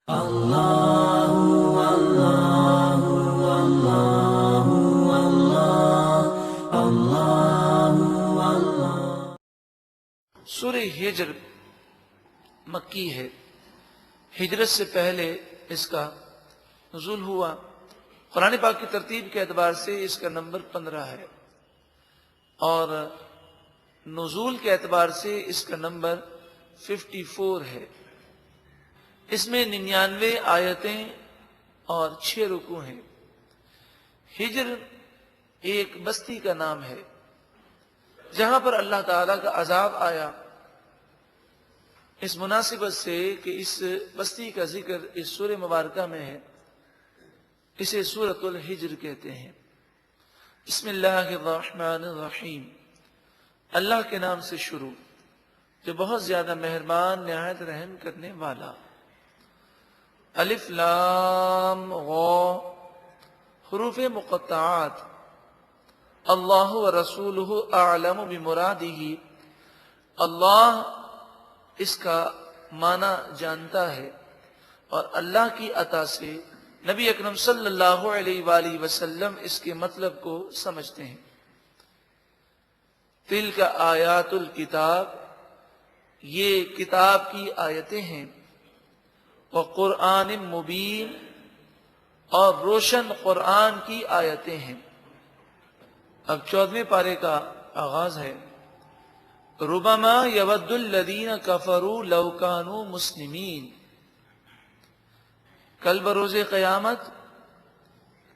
اللہ اللہ اللہ اللہ اللہ اللہ۔ سورہ ہجر مکی ہے۔ ہجرت سے پہلے اس کا نزول ہوا۔ قرآن پاک کی ترتیب کے اعتبار سے اس کا نمبر 15 ہے، اور نزول کے اعتبار سے اس کا نمبر 54 ہے۔ اس میں 99 آیتیں اور 6 رکوع ہیں۔ ہجر ایک بستی کا نام ہے جہاں پر اللہ تعالیٰ کا عذاب آیا، اس مناسبت سے کہ اس بستی کا ذکر اس سورہ مبارکہ میں ہے، اسے سورۃ الحجر کہتے ہیں۔ بسم اللہ الرحمن الرحیم، اللہ کے نام سے شروع جو بہت زیادہ مہربان نہایت رحم کرنے والا۔ الف لام غ، حروف مقطعات۔ اللہ ورسولہ اعلم بمرادہ، اللہ اس کا معنی جانتا ہے اور اللہ کی عطا سے نبی اکرم صلی اللہ علیہ وآلہ وسلم اس کے مطلب کو سمجھتے ہیں۔ تلک آیات الکتاب، یہ کتاب کی آیتیں ہیں، وقرآن مبین، اور روشن قرآن کی آیتیں ہیں۔ اب 14ویں پارے کا آغاز ہے۔ ربما یود الذین کفروا لو کانوا مسلمین، کل بروز قیامت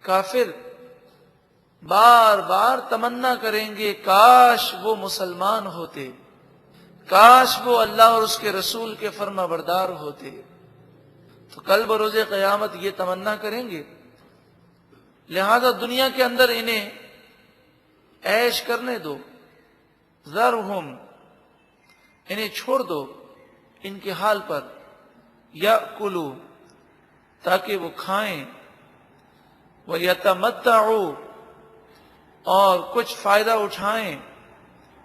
کافر بار بار تمنا کریں گے کاش وہ مسلمان ہوتے، کاش وہ اللہ اور اس کے رسول کے فرما بردار ہوتے۔ تو کل بروز قیامت یہ تمنا کریں گے، لہذا دنیا کے اندر انہیں عیش کرنے دو، ذرہم، انہیں چھوڑ دو ان کے حال پر، یأکلوا، تاکہ وہ کھائیں، وَیَتَمَتَّعُوا، اور کچھ فائدہ اٹھائیں،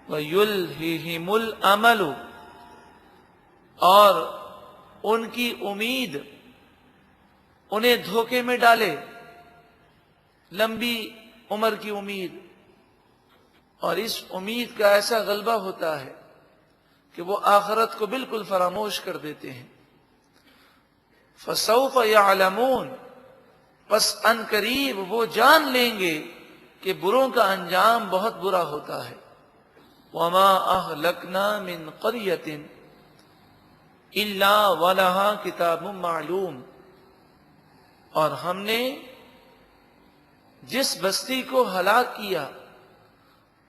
وَیُلْہِہِمُ الْأَمَلُ، اور ان کی امید انہیں دھوکے میں ڈالے، لمبی عمر کی امید، اور اس امید کا ایسا غلبہ ہوتا ہے کہ وہ آخرت کو بالکل فراموش کر دیتے ہیں۔ فَسَوْفَ يَعْلَمُونَ، پس ان قریب وہ جان لیں گے کہ بروں کا انجام بہت برا ہوتا ہے۔ وَمَا أَهْلَكْنَا مِنْ قَرْيَةٍ إِلَّا وَلَهَا كِتَابٌ مَعْلُومٌ، اور ہم نے جس بستی کو ہلاک کیا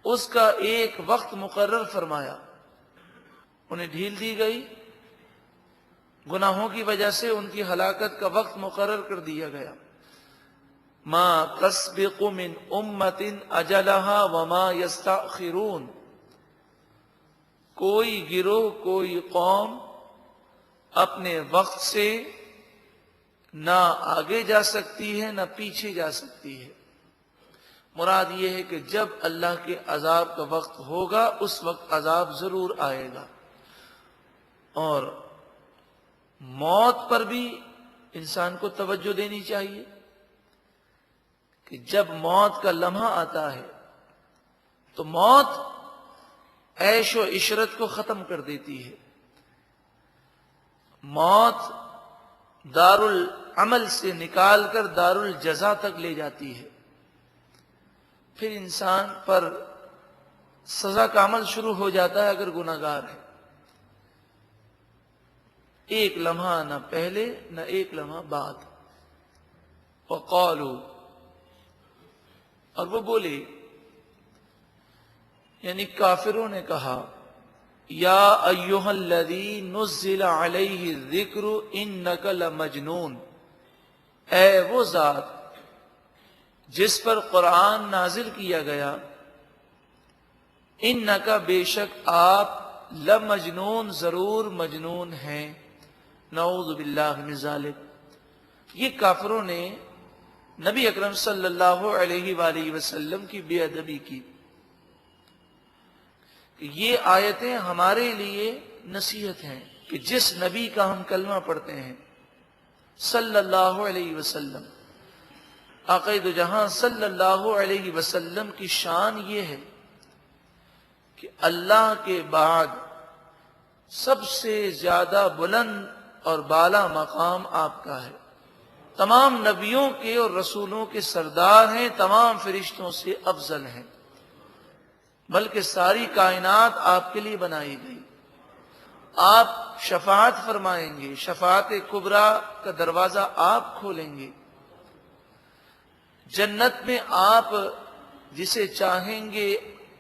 اس کا ایک وقت مقرر فرمایا، انہیں ڈھیل دی گئی، گناہوں کی وجہ سے ان کی ہلاکت کا وقت مقرر کر دیا گیا۔ ما تسبق من امت اجلها وما یستأخرون، کوئی گروہ کوئی قوم اپنے وقت سے نہ آگے جا سکتی ہے نہ پیچھے جا سکتی ہے۔ مراد یہ ہے کہ جب اللہ کے عذاب کا وقت ہوگا اس وقت عذاب ضرور آئے گا، اور موت پر بھی انسان کو توجہ دینی چاہیے کہ جب موت کا لمحہ آتا ہے تو موت عیش و عشرت کو ختم کر دیتی ہے، موت دار العمل سے نکال کر دار الجزا تک لے جاتی ہے، پھر انسان پر سزا کا عمل شروع ہو جاتا ہے اگر گناہگار ہے۔ ایک لمحہ نہ پہلے نہ ایک لمحہ بعد۔ وقالوا، اور وہ بولے، یعنی کافروں نے کہا، یا ایھا الذی نزل علیہ الذکر انک لمجنون، اے وہ ذات جس پر قرآن نازل کیا گیا، انک، بے شک آپ، لمجنون، ضرور مجنون ہیں، نعوذ باللہ من ذالک۔ یہ کافروں نے نبی اکرم صلی اللہ علیہ وآلہ وسلم کی بے ادبی کی۔ یہ آیتیں ہمارے لیے نصیحت ہیں کہ جس نبی کا ہم کلمہ پڑھتے ہیں صلی اللہ علیہ وسلم، آقا دو جہاں صلی اللہ علیہ وسلم کی شان یہ ہے کہ اللہ کے بعد سب سے زیادہ بلند اور بالا مقام آپ کا ہے، تمام نبیوں کے اور رسولوں کے سردار ہیں، تمام فرشتوں سے افضل ہیں، بلکہ ساری کائنات آپ کے لیے بنائی گئی۔ آپ شفاعت فرمائیں گے، شفاعت کبریٰ کا دروازہ آپ کھولیں گے، جنت میں آپ جسے چاہیں گے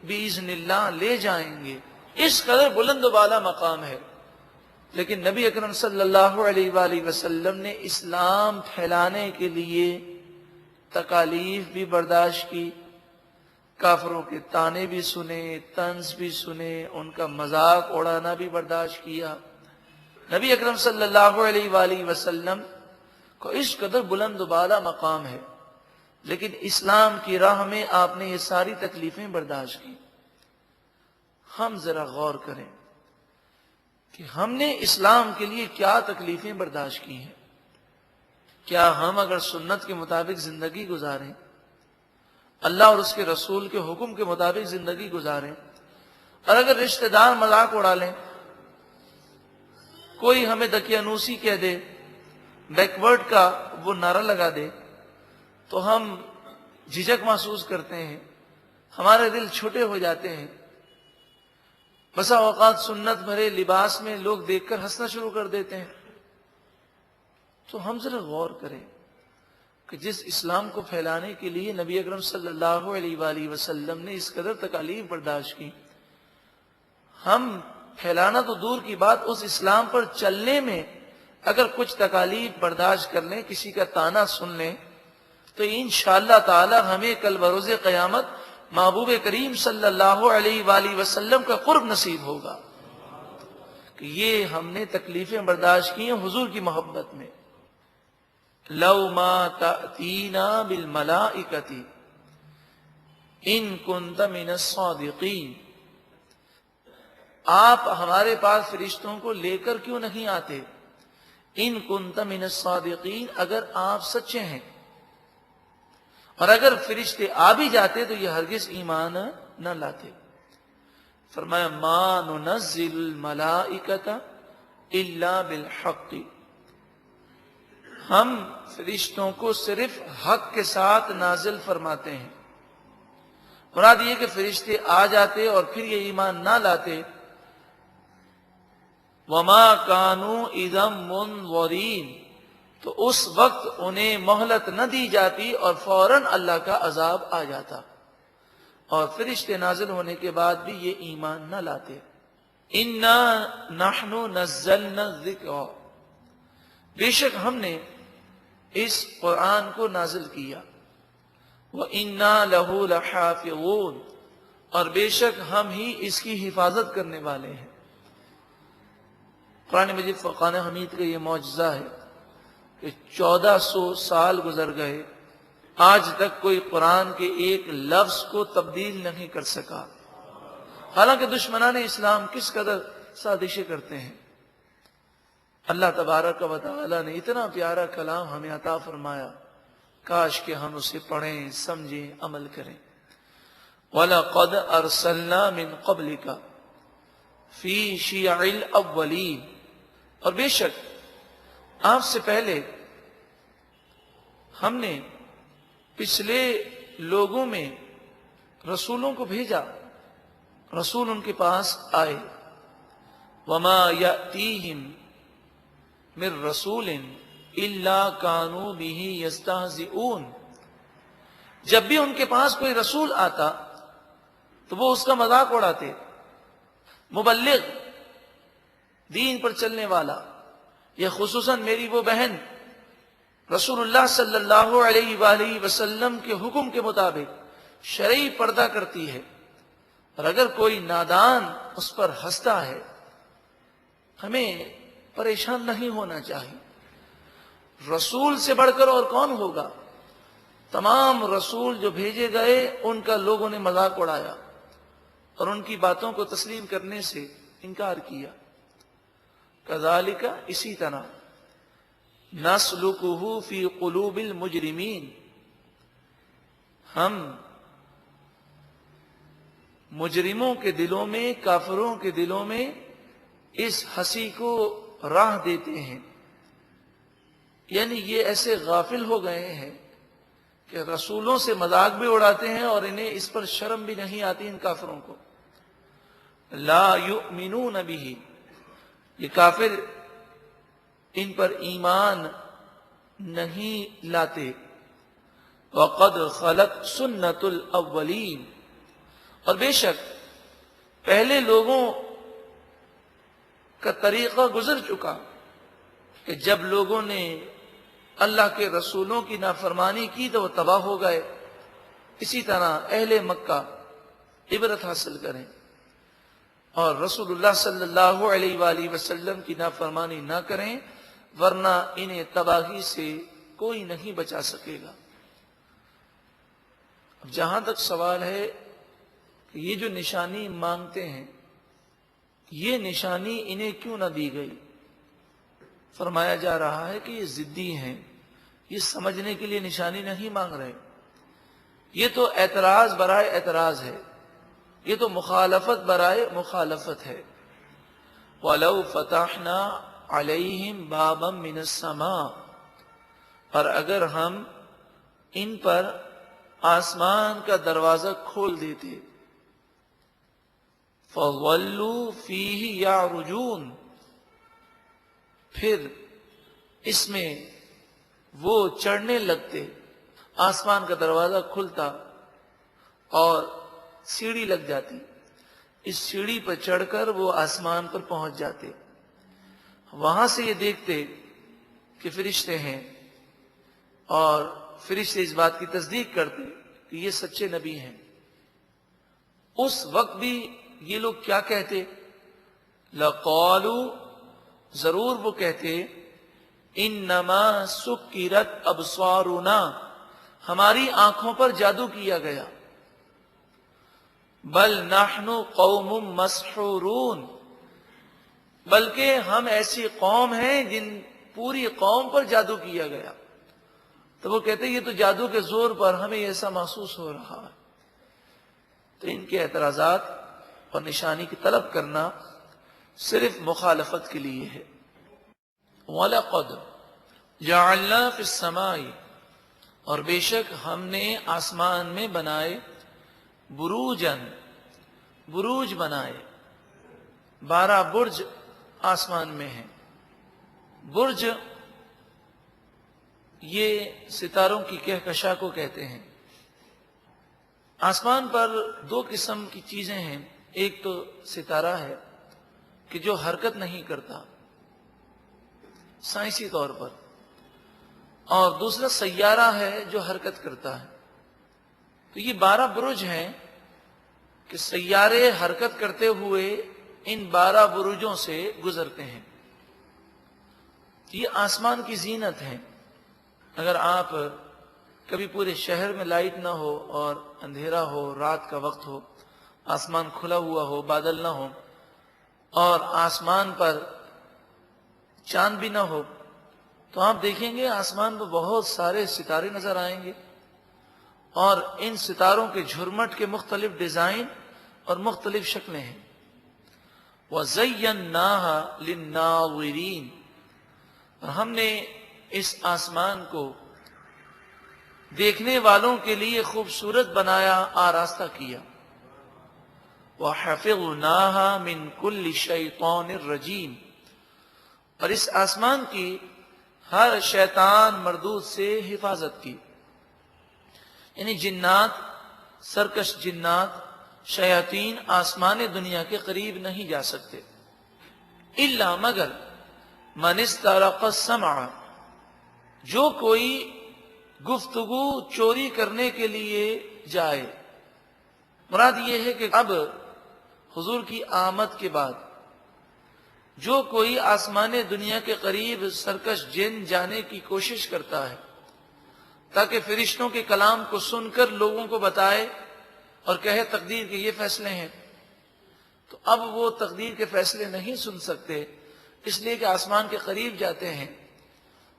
باذن اللہ لے جائیں گے، اس قدر بلند و بالا مقام ہے۔ لیکن نبی اکرم صلی اللہ علیہ وآلہ وسلم نے اسلام پھیلانے کے لیے تکالیف بھی برداشت کی، کافروں کے طعنے بھی سنے، طنز بھی سنے، ان کا مذاق اڑانا بھی برداشت کیا۔ نبی اکرم صلی اللہ علیہ وآلہ وسلم کو اس قدر بلند و بالا مقام ہے، لیکن اسلام کی راہ میں آپ نے یہ ساری تکلیفیں برداشت کی۔ ہم ذرا غور کریں کہ ہم نے اسلام کے لیے کیا تکلیفیں برداشت کی ہیں۔ کیا ہم اگر سنت کے مطابق زندگی گزاریں، اللہ اور اس کے رسول کے حکم کے مطابق زندگی گزاریں، اور اگر رشتہ دار مذاق اڑا لیں، کوئی ہمیں دقیانوسی کہہ دے، بیکورڈ کا وہ نعرہ لگا دے، تو ہم جھجک محسوس کرتے ہیں، ہمارے دل چھوٹے ہو جاتے ہیں۔ بسا اوقات سنت بھرے لباس میں لوگ دیکھ کر ہنسنا شروع کر دیتے ہیں۔ تو ہم ذرا غور کریں کہ جس اسلام کو پھیلانے کے لیے نبی اکرم صلی اللہ علیہ وآلہ وسلم نے اس قدر تکالیف برداشت کی، ہم پھیلانا تو دور کی بات، اس اسلام پر چلنے میں اگر کچھ تکالیف برداشت کر لیں، کسی کا طعنہ سن لیں، تو انشاءاللہ تعالی ہمیں کل بروز قیامت محبوب کریم صلی اللہ علیہ وآلہ وسلم کا قرب نصیب ہوگا کہ یہ ہم نے تکلیفیں برداشت کی ہیں حضور کی محبت میں۔ لو ما تأتینا بالملائکۃ ان کنت من الصادقین، آپ ہمارے پاس فرشتوں کو لے کر کیوں نہیں آتے؟ ان کنت من الصادقین، اگر آپ سچے ہیں، اور اگر فرشتے آ بھی جاتے تو یہ ہرگز ایمان نہ لاتے۔ فرمایا ما ننزل الملائکۃ الا بالحق، ہم فرشتوں کو صرف حق کے ساتھ نازل فرماتے ہیں۔ مراد یہ کہ فرشتے آ جاتے اور پھر یہ ایمان نہ لاتے، وما كانوا اذا منظرین، تو اس وقت انہیں مہلت نہ دی جاتی اور فوراً اللہ کا عذاب آ جاتا، اور فرشتے نازل ہونے کے بعد بھی یہ ایمان نہ لاتے۔ انا نحن نزلنا الذکر، بے شک ہم نے اس قرآن کو نازل کیا، وَإِنَّا لَهُ لَحَافِظُونَ، اور بے شک ہم ہی اس کی حفاظت کرنے والے ہیں۔ قرآن مجید فرقان حمید کا یہ معجزہ ہے کہ 1400 سال گزر گئے، آج تک کوئی قرآن کے ایک لفظ کو تبدیل نہیں کر سکا، حالانکہ دشمنان اسلام کس قدر سازشیں کرتے ہیں۔ اللہ تبارک و تعالی نے اتنا پیارا کلام ہمیں عطا فرمایا، کاش کہ ہم اسے پڑھیں، سمجھیں، عمل کریں۔ وَلَقَدْ أَرْسَلْنَا مِن قَبْلِكَ فِي شِيَعِ الْأَوَّلِينَ، اور بے شک آپ سے پہلے ہم نے پچھلے لوگوں میں رسولوں کو بھیجا، رسول ان کے پاس آئے۔ وَمَا يَأْتِيهِمْ مِن رَسُولٍ إِلَّا كَانُوا بِهِ يَسْتَهْزِئُونَ، جب بھی ان کے پاس کوئی رسول آتا تو وہ اس کا مذاق اڑاتے۔ مبلغ، دین پر چلنے والا، یہ خصوصاً میری وہ بہن رسول اللہ صلی اللہ علیہ وآلہ وسلم کے حکم کے مطابق شرعی پردہ کرتی ہے، اور اگر کوئی نادان اس پر ہنستا ہے، ہمیں پریشان نہیں ہونا چاہیے۔ رسول سے بڑھ کر اور کون ہوگا؟ تمام رسول جو بھیجے گئے ان کا لوگوں نے مذاق اڑایا اور ان کی باتوں کو تسلیم کرنے سے انکار کیا۔ کذالک، اسی طرح، نسلکہ فی قلوب المجرمین، ہم مجرموں کے دلوں میں، کافروں کے دلوں میں اس ہنسی کو راہ دیتے ہیں. یعنی یہ ایسے غافل ہو گئے ہیں کہ رسولوں سے مذاق بھی اڑاتے ہیں اور انہیں اس پر شرم بھی نہیں آتی ان کافروں کو. لا یؤمنون بہ، یہ کافر ان پر ایمان نہیں لاتے. وقد خلت سنت الاولین، اور بے شک پہلے لوگوں کا طریقہ گزر چکا کہ جب لوگوں نے اللہ کے رسولوں کی نافرمانی کی تو وہ تباہ ہو گئے. اسی طرح اہل مکہ عبرت حاصل کریں اور رسول اللہ صلی اللہ علیہ وآلہ وسلم کی نافرمانی نہ کریں، ورنہ انہیں تباہی سے کوئی نہیں بچا سکے گا. اب جہاں تک سوال ہے کہ یہ جو نشانی مانگتے ہیں، یہ نشانی انہیں کیوں نہ دی گئی؟ فرمایا جا رہا ہے کہ یہ ضدی ہیں، یہ سمجھنے کے لیے نشانی نہیں مانگ رہے. یہ تو اعتراض برائے اعتراض ہے، یہ تو مخالفت برائے مخالفت ہے. وَلَوْ فَتَحْنَا عَلَيْهِمْ بَابًا مِّنَ السَّمَاءِ، اور اگر ہم ان پر آسمان کا دروازہ کھول دیتے، فَظَلُّوا فِيهِ يَعْرُجُونَ، پھر اس میں وہ چڑھنے لگتے. آسمان کا دروازہ کھلتا اور سیڑھی لگ جاتی، اس سیڑھی پر چڑھ کر وہ آسمان پر پہنچ جاتے. وہاں سے یہ دیکھتے کہ فرشتے ہیں اور فرشتے اس بات کی تصدیق کرتے کہ یہ سچے نبی ہیں. اس وقت بھی یہ لوگ کیا کہتے؟ لَقَالُوا، ضرور وہ کہتے، انما سکرت ابصارنا، ہماری آنکھوں پر جادو کیا گیا. بل نحن قوم مسحورون، بلکہ ہم ایسی قوم ہیں جن پوری قوم پر جادو کیا گیا. تو وہ کہتے یہ تو جادو کے زور پر ہمیں ایسا محسوس ہو رہا ہے. تو ان کے اعتراضات اور نشانی کی طلب کرنا صرف مخالفت کے لیے ہے. وَلَقَدْ جَعَلْنَا فِي السَّمَاءِ، اور بے شک ہم نے آسمان میں بنائے، بروجن، بروج بنائے. 12 برج آسمان میں ہیں. برج یہ ستاروں کی کہکشاں کو کہتے ہیں. آسمان پر 2 قسم کی چیزیں ہیں. ایک تو ستارہ ہے کہ جو حرکت نہیں کرتا سائنسی طور پر، اور دوسرا سیارہ ہے جو حرکت کرتا ہے. تو یہ 12 برج ہیں کہ سیارے حرکت کرتے ہوئے ان 12 برجوں سے گزرتے ہیں. یہ آسمان کی زینت ہے. اگر آپ کبھی پورے شہر میں لائٹ نہ ہو اور اندھیرا ہو، رات کا وقت ہو، آسمان کھلا ہوا ہو، بادل نہ ہو، اور آسمان پر چاند بھی نہ ہو، تو آپ دیکھیں گے آسمان پر بہت سارے ستارے نظر آئیں گے، اور ان ستاروں کے جھرمٹ کے مختلف ڈیزائن اور مختلف شکلیں ہیں. وَزَيَّنَّاهَا لِلنَّاظِرِينَ، اور ہم نے اس آسمان کو دیکھنے والوں کے لیے خوبصورت بنایا، آراستہ کیا. وَحَفِظْنَاهَا مِنْ كُلِّ شَيْطَانٍ رَجِيمٍ، اور اس آسمان کی ہر شیطان مردود سے حفاظت کی. یعنی جنات، سرکش جنات، شیاطین آسمان دنیا کے قریب نہیں جا سکتے. الا مگر من استرق السمع، جو کوئی گفتگو چوری کرنے کے لیے جائے. مراد یہ ہے کہ اب حضور کی آمد کے بعد جو کوئی آسمان دنیا کے قریب سرکش جن جانے کی کوشش کرتا ہے تاکہ فرشتوں کے کلام کو سن کر لوگوں کو بتائے اور کہے تقدیر کے یہ فیصلے ہیں، تو اب وہ تقدیر کے فیصلے نہیں سن سکتے، اس لیے کہ آسمان کے قریب جاتے ہیں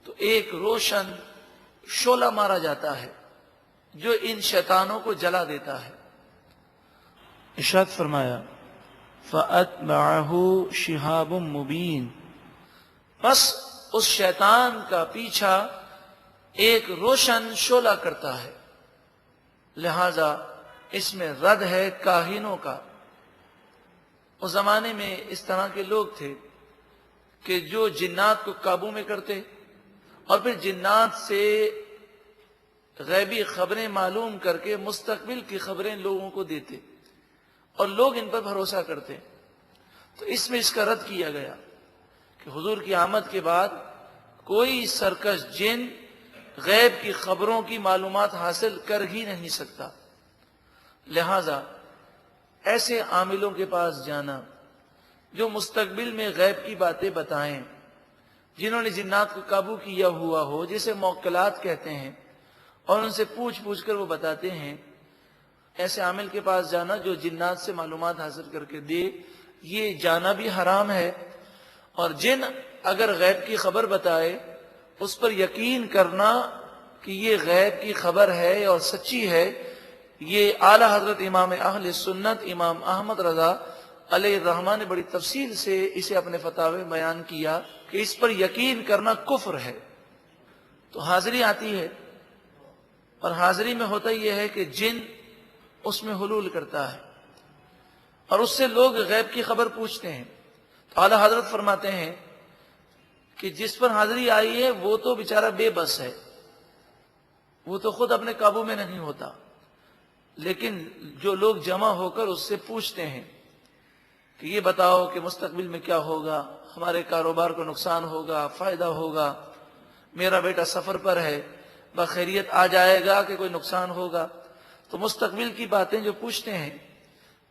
تو ایک روشن شعلہ مارا جاتا ہے جو ان شیطانوں کو جلا دیتا ہے۔ ارشاد فرمایا فَأَتْبَعَهُ شِهَابٌ مُبِينٌ، بس اس شیطان کا پیچھا ایک روشن شعلہ کرتا ہے، لہذا اس میں رد ہے کاہنوں کا۔ اس زمانے میں اس طرح کے لوگ تھے کہ جو جنات کو قابو میں کرتے اور پھر جنات سے غیبی خبریں معلوم کر کے مستقبل کی خبریں لوگوں کو دیتے اور لوگ ان پر بھروسہ کرتے۔ تو اس میں اس کا رد کیا گیا کہ حضور کی آمد کے بعد کوئی سرکش جن غیب کی خبروں کی معلومات حاصل کر ہی نہیں سکتا، لہذا ایسے عاملوں کے پاس جانا جو مستقبل میں غیب کی باتیں بتائیں، جنہوں نے جنات کو قابو کیا ہوا ہو، جسے موکلات کہتے ہیں، اور ان سے پوچھ پوچھ کر وہ بتاتے ہیں، ایسے عامل کے پاس جانا جو جنات سے معلومات حاصل کر کے دے، یہ جانا بھی حرام ہے۔ اور جن اگر غیب کی خبر بتائے اس پر یقین کرنا کہ یہ غیب کی خبر ہے اور سچی ہے، یہ اعلی حضرت امام اہل سنت امام احمد رضا علیہ الرحمہ نے بڑی تفصیل سے اسے اپنے فتاوی میں بیان کیا کہ اس پر یقین کرنا کفر ہے۔ تو حاضری آتی ہے، اور حاضری میں ہوتا یہ ہے کہ جن اس میں حلول کرتا ہے اور اس سے لوگ غیب کی خبر پوچھتے ہیں۔ تو اعلی حضرت فرماتے ہیں کہ جس پر حاضری آئی ہے وہ تو بیچارہ بے بس ہے، وہ تو خود اپنے قابو میں نہیں ہوتا، لیکن جو لوگ جمع ہو کر اس سے پوچھتے ہیں کہ یہ بتاؤ کہ مستقبل میں کیا ہوگا، ہمارے کاروبار کو نقصان ہوگا، فائدہ ہوگا، میرا بیٹا سفر پر ہے، بخیریت آ جائے گا کہ کوئی نقصان ہوگا، تو مستقبل کی باتیں جو پوچھتے ہیں۔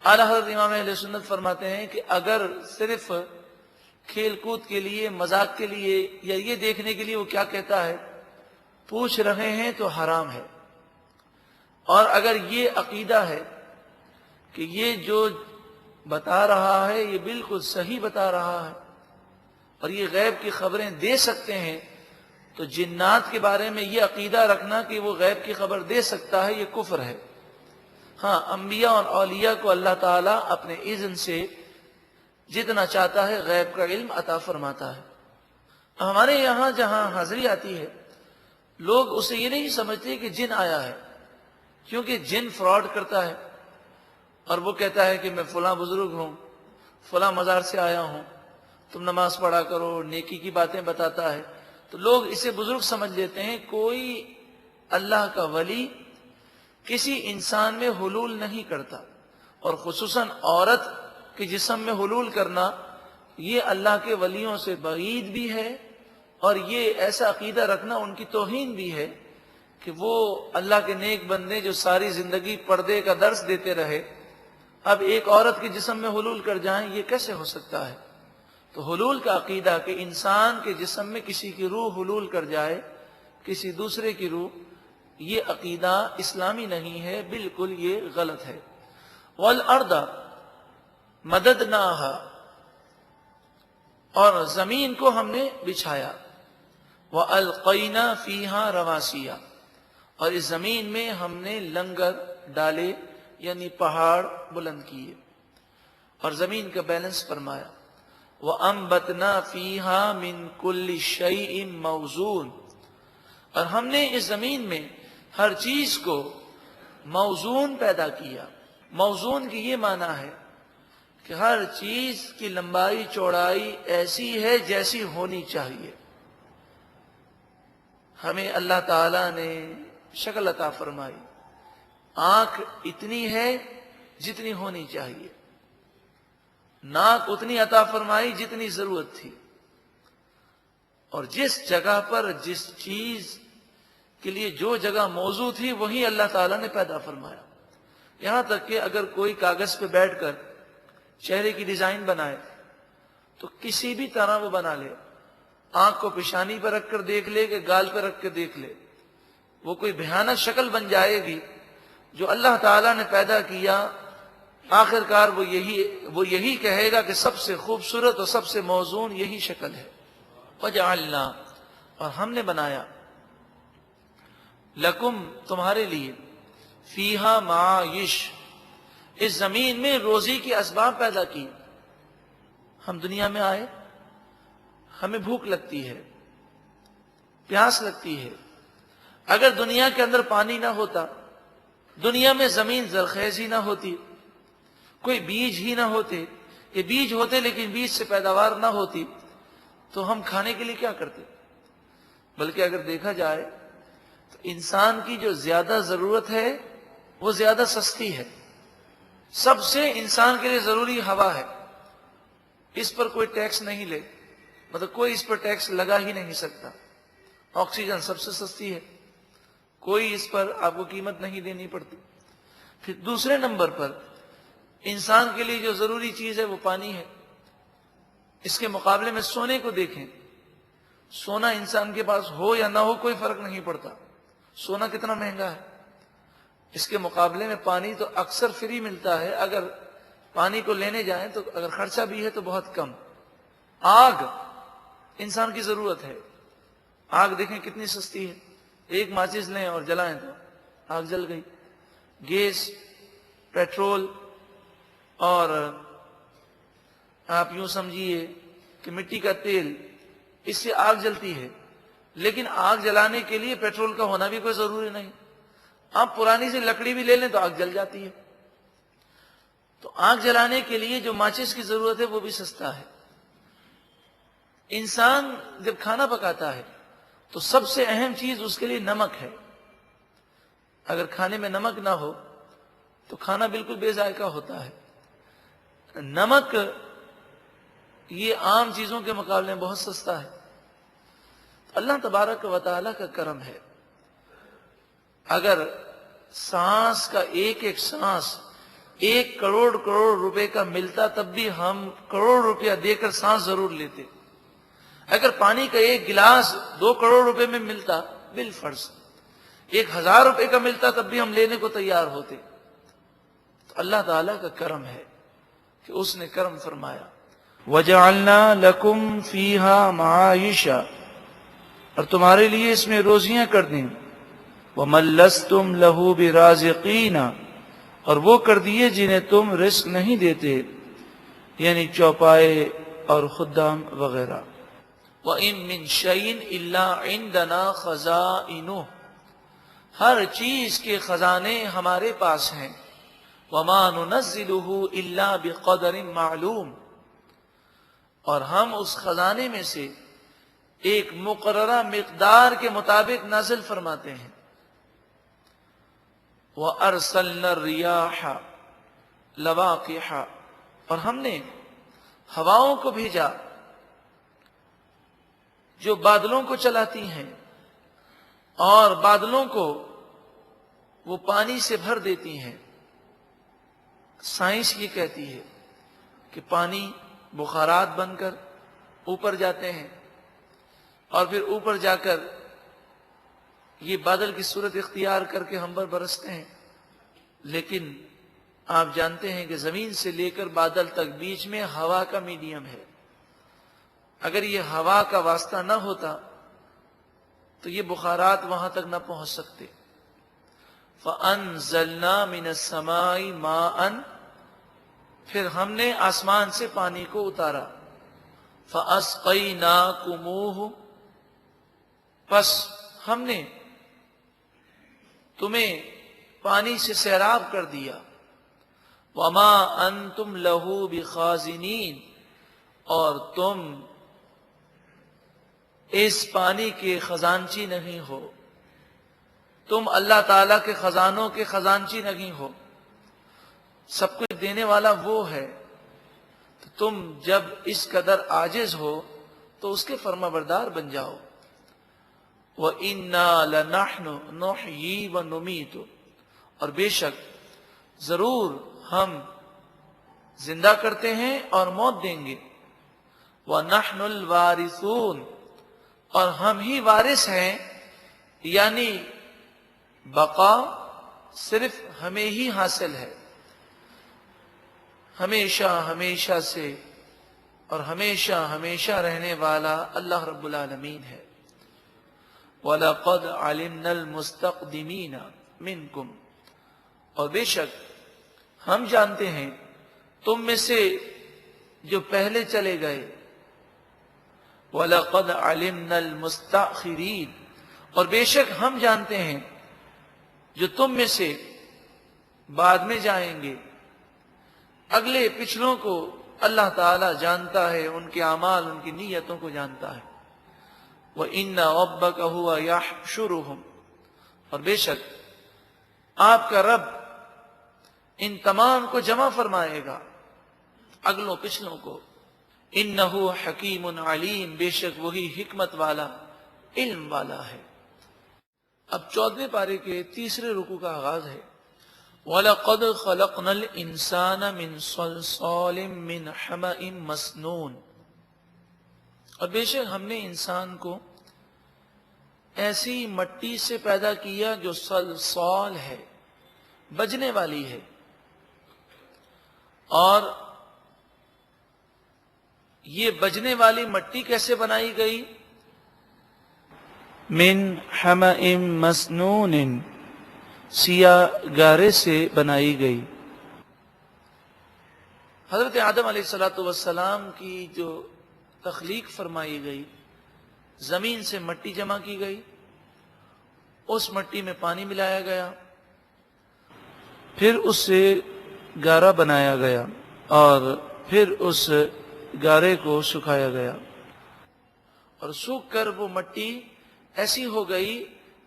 اعلیٰ حضرت امام اہل سنت فرماتے ہیں کہ اگر صرف کھیل کود کے لیے، مذاق کے لیے یا یہ دیکھنے کے لیے وہ کیا کہتا ہے پوچھ رہے ہیں تو حرام ہے، اور اگر یہ عقیدہ ہے کہ یہ جو بتا رہا ہے یہ بالکل صحیح بتا رہا ہے اور یہ غیب کی خبریں دے سکتے ہیں، تو جنات کے بارے میں یہ عقیدہ رکھنا کہ وہ غیب کی خبر دے سکتا ہے یہ کفر ہے۔ ہاں، انبیاء اور اولیاء کو اللہ تعالیٰ اپنے اذن سے جتنا چاہتا ہے غیب کا علم عطا فرماتا ہے۔ ہمارے یہاں جہاں حاضری آتی ہے لوگ اسے یہ نہیں سمجھتے کہ جن آیا ہے، کیونکہ جن فراڈ کرتا ہے اور وہ کہتا ہے کہ میں فلاں بزرگ ہوں، فلاں مزار سے آیا ہوں، تم نماز پڑھا کرو، نیکی کی باتیں بتاتا ہے، تو لوگ اسے بزرگ سمجھ لیتے ہیں۔ کوئی اللہ کا ولی کسی انسان میں حلول نہیں کرتا، اور خصوصاً عورت کے جسم میں حلول کرنا یہ اللہ کے ولیوں سے بعید بھی ہے، اور یہ ایسا عقیدہ رکھنا ان کی توہین بھی ہے کہ وہ اللہ کے نیک بندے جو ساری زندگی پردے کا درس دیتے رہے اب ایک عورت کے جسم میں حلول کر جائیں، یہ کیسے ہو سکتا ہے؟ تو حلول کا عقیدہ کہ انسان کے جسم میں کسی کی روح حلول کر جائے، کسی دوسرے کی روح، یہ عقیدہ اسلامی نہیں ہے، بالکل یہ غلط ہے۔ وَالْأَرْضَ مَدَدْنَاهَا، اور زمین کو ہم نے بچھایا، وَأَلْقَيْنَا فِيهَا رَوَاسِيَ، اور اس زمین میں ہم نے لنگر ڈالے، یعنی پہاڑ بلند کیے اور زمین کا بیلنس فرمایا۔ وَأَنبَتْنَا فِيهَا مِن كُلِّ شَيْءٍ مَوْزُونٍ، اور ہم نے اس زمین میں ہر چیز کو موزون پیدا کیا۔ موزون کی یہ معنی ہے کہ ہر چیز کی لمبائی چوڑائی ایسی ہے جیسی ہونی چاہیے۔ ہمیں اللہ تعالیٰ نے شکل عطا فرمائی، آنکھ اتنی ہے جتنی ہونی چاہیے، ناک اتنی عطا فرمائی جتنی ضرورت تھی، اور جس جگہ پر جس چیز کے لیے جو جگہ موضوع تھی وہی اللہ تعالیٰ نے پیدا فرمایا۔ یہاں تک کہ اگر کوئی کاغذ پہ بیٹھ کر چہرے کی ڈیزائن بنائے تو کسی بھی طرح وہ بنا لے، آنکھ کو پیشانی پر رکھ کر دیکھ لے کہ گال پہ رکھ کے دیکھ لے، وہ کوئی بھیانک شکل بن جائے گی۔ جو اللہ تعالیٰ نے پیدا کیا آخر کار وہ یہی کہے گا کہ سب سے خوبصورت اور سب سے موزون یہی شکل ہے۔ وَجَعَلْنَا، اور ہم نے بنایا لکم تمہارے لیے فیہا معایش اس زمین میں روزی کے اسباب پیدا کی. ہم دنیا میں آئے, ہمیں بھوک لگتی ہے, پیاس لگتی ہے. اگر دنیا کے اندر پانی نہ ہوتا, دنیا میں زمین زرخیز ہی نہ ہوتی, کوئی بیج ہی نہ ہوتے, یہ بیج ہوتے لیکن بیج سے پیداوار نہ ہوتی, تو ہم کھانے کے لیے کیا کرتے؟ بلکہ اگر دیکھا جائے تو انسان کی جو زیادہ ضرورت ہے وہ زیادہ سستی ہے. سب سے انسان کے لیے ضروری ہوا ہے, اس پر کوئی ٹیکس نہیں لے, مطلب کوئی اس پر ٹیکس لگا ہی نہیں سکتا. آکسیجن سب سے سستی ہے, کوئی اس پر آپ کو قیمت نہیں دینی پڑتی. پھر دوسرے نمبر پر انسان کے لیے جو ضروری چیز ہے وہ پانی ہے. اس کے مقابلے میں سونے کو دیکھیں, سونا انسان کے پاس ہو یا نہ ہو کوئی فرق نہیں پڑتا, سونا کتنا مہنگا ہے. اس کے مقابلے میں پانی تو اکثر فری ملتا ہے, اگر پانی کو لینے جائیں تو اگر خرچہ بھی ہے تو بہت کم. آگ انسان کی ضرورت ہے, آگ دیکھیں کتنی سستی ہے, ایک ماچس لیں اور جلائیں تو آگ جل گئی. گیس, پیٹرول اور آپ یوں سمجھیے کہ مٹی کا تیل, اس سے آگ جلتی ہے. لیکن آگ جلانے کے لیے پیٹرول کا ہونا بھی کوئی ضروری نہیں, آپ پرانی سی لکڑی بھی لے لیں تو آگ جل جاتی ہے. تو آگ جلانے کے لیے جو ماچس کی ضرورت ہے وہ بھی سستا ہے. انسان جب کھانا پکاتا ہے تو سب سے اہم چیز اس کے لیے نمک ہے. اگر کھانے میں نمک نہ ہو تو کھانا بالکل بے ذائقہ ہوتا ہے. نمک یہ عام چیزوں کے مقابلے میں بہت سستا ہے. اللہ تبارک و تعالیٰ کا کرم ہے, اگر سانس کا ایک ایک سانس 1 کروڑ کروڑ روپے کا ملتا تب بھی ہم کروڑ روپیہ دے کر سانس ضرور لیتے. اگر پانی کا ایک گلاس 2 کروڑ روپے میں ملتا بالفرض 1000 روپے کا ملتا تب بھی ہم لینے کو تیار ہوتے. تو اللہ تعالیٰ کا کرم ہے کہ اس نے کرم فرمایا. وَجَعَلْنَا لَكُمْ فِيهَا مَعَائِشَ اور تمہارے لیے اس میں روزیاں کر دیں. وَمَن لَّسْتُمْ لَهُ بِرَازِقِينَ اور وہ کر دیے جنہیں تم رزق نہیں دیتے, یعنی چوپائے اور خدام وغیرہ. وَإِن مِّن شَيْءٍ إِلَّا عِندَنَا خَزَائِنُهُ ہر چیز کے خزانے ہمارے پاس ہیں. وَمَا نُنَزِّلُهُ إِلَّا بِقَدَرٍ مَعْلُومٍ اور ہم اس خزانے میں سے ایک مقررہ مقدار کے مطابق نازل فرماتے ہیں. وَأَرْسَلْنَا الرِّيَاحَ لَوَاقِحَ اور ہم نے ہواؤں کو بھیجا جو بادلوں کو چلاتی ہیں اور بادلوں کو وہ پانی سے بھر دیتی ہیں. سائنس یہ کہتی ہے کہ پانی بخارات بن کر اوپر جاتے ہیں اور پھر اوپر جا کر یہ بادل کی صورت اختیار کر کے ہم پر برستے ہیں. لیکن آپ جانتے ہیں کہ زمین سے لے کر بادل تک بیچ میں ہوا کا میڈیم ہے. اگر یہ ہوا کا واسطہ نہ ہوتا تو یہ بخارات وہاں تک نہ پہنچ سکتے. فَأَنزَلْنَا مِنَ السَّمَاءِ مَاءً پھر ہم نے آسمان سے پانی کو اتارا. فَأَسْقَيْنَاكُمُوهُ پس ہم نے تمہیں پانی سے سیراب کر دیا. وَمَا أَنْتُمْ لَهُ بِخَازِنِينَ اور تم اس پانی کے خزانچی نہیں ہو, تم اللہ تعالیٰ کے خزانوں کے خزانچی نہیں ہو. سب کچھ دینے والا وہ ہے, تو تم جب اس قدر عاجز ہو تو اس کے فرما بردار بن جاؤ. وَإِنَّا لَنَحْنُ نُحْيِي وَنُمِيتُ اور بے شک ضرور ہم زندہ کرتے ہیں اور موت دیں گے. وَنَحْنُ الْوَارِثُونَ اور ہم ہی وارث ہیں, یعنی بقا صرف ہمیں ہی حاصل ہے. ہمیشہ ہمیشہ سے اور ہمیشہ ہمیشہ رہنے والا اللہ رب العالمین ہے. وَلَقَدْ عَلِمْنَا الْمُسْتَقْدِمِينَ مِنْكُمْ، اور بے شک ہم جانتے ہیں تم میں سے جو پہلے چلے گئے، وَلَقَدْ عَلِمْنَا الْمُسْتَأْخِرِينَ، اور بے شک ہم جانتے ہیں جو تم میں سے بعد میں جائیں گے۔ اگلے پچھلوں کو اللہ تعالیٰ جانتا ہے، ان کے اعمال، ان کی نیتوں کو جانتا ہے۔ وَإِنَّ رَبَّكَ هُوَ يَحْشُرُهُمْ، اور بے شک آپ کا رب ان تمام کو جمع فرمائے گا، اگلوں پچھلوں کو۔ إِنَّهُ حَكِيمٌ عَلِيمٌ، بے شک وہی حکمت والا، علم والا ہے۔ اب 14ویں پارے کے تیسرے رکوع کا آغاز ہے۔ وَلَقَدْ خَلَقْنَا الْإِنسَانَ مِنْ صَلْصَالٍ مِّنْ حَمَإٍ مَسْنُونٍ، اور بے شک ہم نے انسان کو ایسی مٹی سے پیدا کیا جو صلصال ہے، بجنے والی ہے۔ اور یہ بجنے والی مٹی کیسے بنائی گئی؟ من حمأ مسنون، سیاہ گارے سے بنائی گئی۔ حضرت آدم علیہ السلام کی جو تخلیق فرمائی گئی، زمین سے مٹی جمع کی گئی، اس مٹی میں پانی ملایا گیا، پھر اس سے گارا بنایا گیا، اور پھر اس گارے کو سکھایا گیا، اور سوکھ کر وہ مٹی ایسی ہو گئی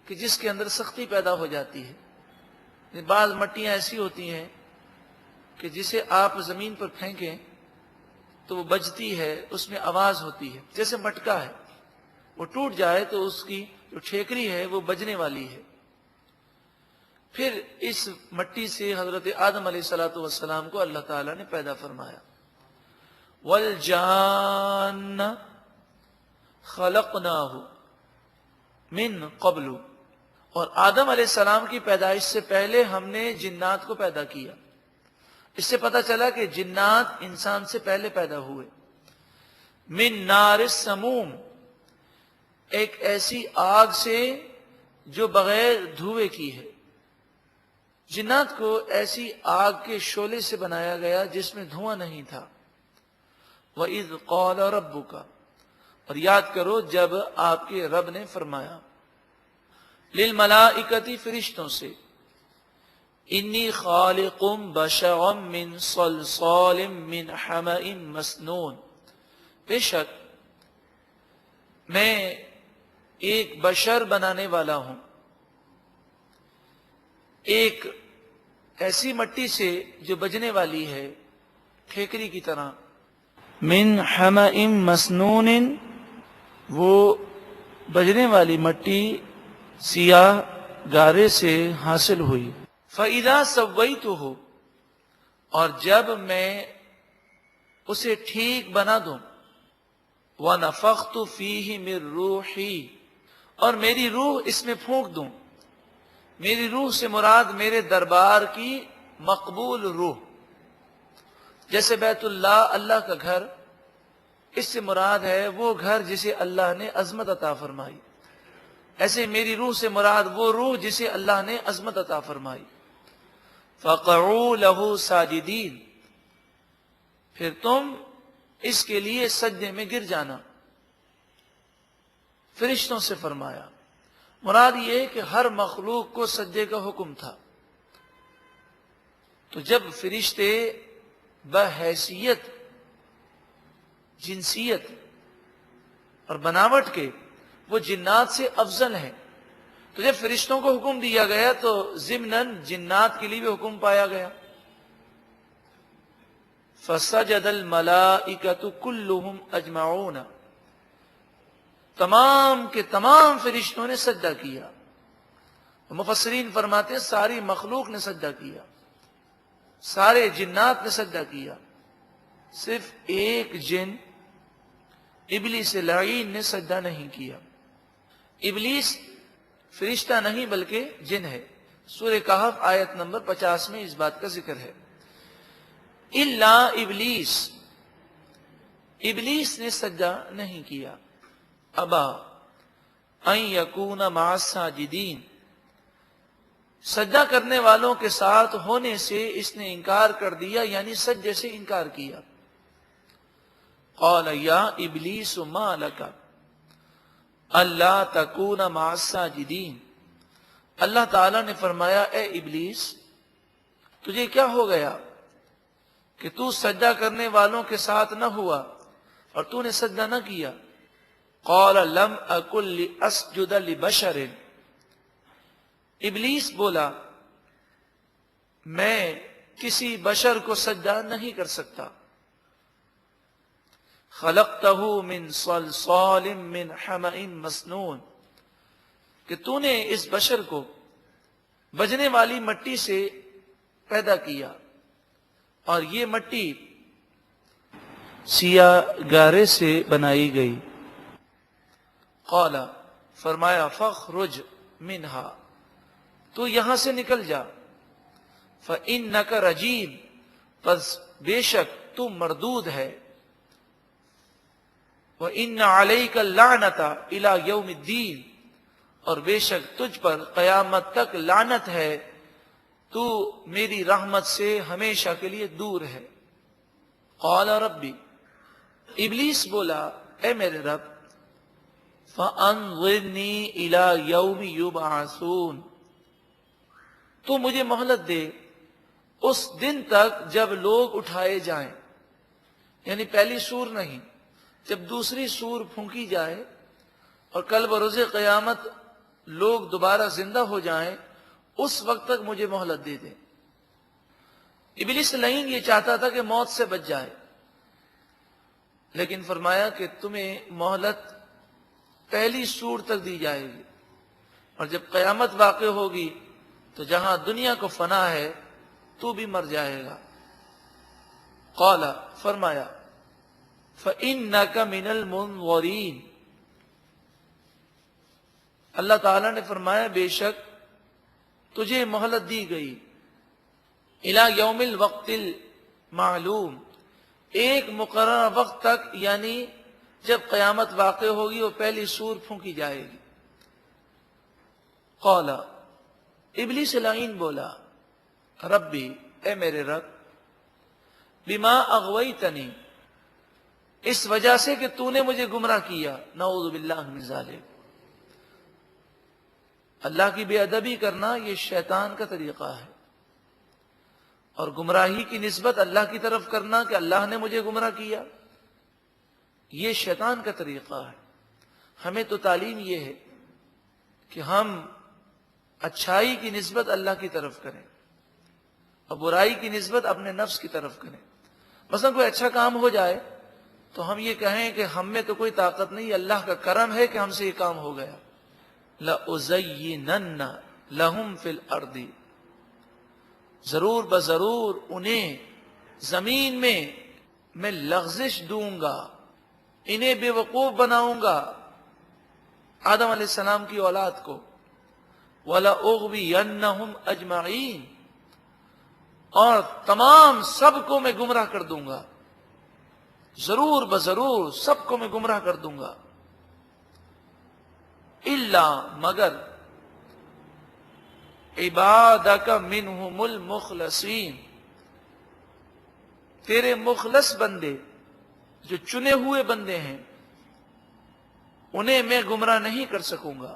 کہ جس کے اندر سختی پیدا ہو جاتی ہے۔ بعض مٹیاں ایسی ہوتی ہیں کہ جسے آپ زمین پر پھینکیں تو وہ بجتی ہے، اس میں آواز ہوتی ہے، جیسے مٹکا ہے، وہ ٹوٹ جائے تو اس کی جو ٹھیکری ہے وہ بجنے والی ہے۔ پھر اس مٹی سے حضرت آدم علیہ السلام کو اللہ تعالیٰ نے پیدا فرمایا۔ وَالْجَانَّ خَلَقْنَاهُ من قبل، اور آدم علیہ السلام کی پیدائش سے پہلے ہم نے جنات کو پیدا کیا۔ اس سے پتہ چلا کہ جنات انسان سے پہلے پیدا ہوئے۔ من نار السموم، ایک ایسی آگ سے جو بغیر دھوئے کی ہے۔ جنات کو ایسی آگ کے شعلے سے بنایا گیا جس میں دھواں نہیں تھا۔ وَإِذْ قَالَ رَبُّكَ، اور یاد کرو جب آپ کے رب نے فرمایا، للملائکتی، فرشتوں سے، انی خالق بشرا من صلصال من حمأ مسنون، بے شک میں ایک بشر بنانے والا ہوں ایک ایسی مٹی سے جو بجنے والی ہے، ٹھیکری کی طرح۔ من حمأ مسنون، وہ بجنے والی مٹی سیاہ گارے سے حاصل ہوئی۔ فَإِذَا سَوَّيْتُهُ، اور جب میں اسے ٹھیک بنا دوں، وَنَفَخْتُ فِيهِ مِن رُوحِي، اور میری روح اس میں پھونک دوں۔ میری روح سے مراد میرے دربار کی مقبول روح، جیسے بیت اللہ، اللہ کا گھر، اس سے مراد ہے وہ گھر جسے اللہ نے عظمت عطا فرمائی، ایسے میری روح سے مراد وہ روح جسے اللہ نے عظمت عطا فرمائی۔ فَقَعُوا لَهُ سَاجِدِينَ، پھر تم اس کے لیے سجدے میں گر جانا۔ فرشتوں سے فرمایا، مراد یہ ہے کہ ہر مخلوق کو سجدے کا حکم تھا۔ تو جب فرشتے بحیثیت، جنسیت اور بناوٹ کے وہ جنات سے افضل ہیں، تو جب فرشتوں کو حکم دیا گیا تو ضمناً جنات کے لیے بھی حکم پایا گیا۔ فَسَجَدَ الْمَلَائِكَةُ كُلُّهُمْ أَجْمَعُونَ، تمام کے تمام فرشتوں نے سجدہ کیا۔ مفسرین فرماتے ہیں ساری مخلوق نے سجدہ کیا، سارے جنات نے سجدہ کیا، صرف ایک جن ابلیس لعین نے سجدہ نہیں کیا۔ ابلیس فرشتہ نہیں بلکہ جن ہے۔ سورہ کہف آیت نمبر 50 میں اس بات کا ذکر ہے۔ الا ابلیس، ابلیس نے سجدہ نہیں کیا۔ ابا، ان یکون مع الساجدین، سجدہ کرنے والوں کے ساتھ ہونے سے اس نے انکار کر دیا، یعنی سجدے سے انکار کیا۔ قال یا ابلیس ما لک الا تکون مع الساجدین، اللہ تعالی نے فرمایا اے ابلیس تجھے کیا ہو گیا کہ تو سجدہ کرنے والوں کے ساتھ نہ ہوا اور تو نے سجدہ نہ کیا؟ قال لم اکن لاسجد لبشر، ابلیس بولا میں کسی بشر کو سجدہ نہیں کر سکتا۔ خلقتہ من صلصال من حمأ مسنون، کہ تو نے اس بشر کو بجنے والی مٹی سے پیدا کیا اور یہ مٹی سیاہ گارے سے بنائی گئی۔ قال، فرمایا فاخرج منہا، تو یہاں سے نکل جا، فإنک رجیم، پس بے شک تو مردود ہے، وإن علیک اللعنۃ الی یوم الدین، اور بے شک تجھ پر قیامت تک لعنت ہے، تو میری رحمت سے ہمیشہ کے لیے دور ہے۔ قال ربی، ابلیس بولا اے میرے رب، فانظرنی الی یوم یبعثون، تو مجھے مہلت دے اس دن تک جب لوگ اٹھائے جائیں، یعنی پہلی سور نہیں، جب دوسری سور پھونکی جائے اور کل بروز قیامت لوگ دوبارہ زندہ ہو جائیں، اس وقت تک مجھے مہلت دے دیں۔ ابلیس لعین یہ چاہتا تھا کہ موت سے بچ جائے، لیکن فرمایا کہ تمہیں مہلت پہلی سور تک دی جائے گی، اور جب قیامت واقع ہوگی تو جہاں دنیا کو فنا ہے تو بھی مر جائے گا۔ قال، فرمایا فإنک من المنظرین، اللہ تعالیٰ نے فرمایا بے شک تجھے مہلت دی گئی، الی یوم الوقت المعلوم، ایک مقررہ وقت تک، یعنی جب قیامت واقع ہوگی اور پہلی سور پھونکی جائے گی۔ قال، ابلیس لعین بولا ربی، اے میرے رب، بما اغویتنی، اس وجہ سے کہ تو نے مجھے گمراہ کیا، نعوذ باللہ من ذالک، اللہ کی بے ادبی کرنا یہ شیطان کا طریقہ ہے، اور گمراہی کی نسبت اللہ کی طرف کرنا کہ اللہ نے مجھے گمراہ کیا، یہ شیطان کا طریقہ ہے۔ ہمیں تو تعلیم یہ ہے کہ ہم اچھائی کی نسبت اللہ کی طرف کریں اور برائی کی نسبت اپنے نفس کی طرف کریں۔ مثلا کوئی اچھا کام ہو جائے تو ہم یہ کہیں کہ ہم میں تو کوئی طاقت نہیں، اللہ کا کرم ہے کہ ہم سے یہ کام ہو گیا۔ لَأُزَيِّنَنَّ لَهُمْ فِي الْأَرْضِ، ضرور بضرور انہیں زمین میں لغزش دوں گا، انہیں بے وقوف بناؤں گا، آدم علیہ السلام کی اولاد کو۔ وَلَأُغْوِيَنَّهُمْ أَجْمَعِينَ، اور تمام سب کو میں گمراہ کر دوں گا، ضرور بضرور سب کو میں گمراہ کر دوں گا۔ الا، مگر عبادک منہم المخلصین، تیرے مخلص بندے جو چنے ہوئے بندے ہیں انہیں میں گمراہ نہیں کر سکوں گا۔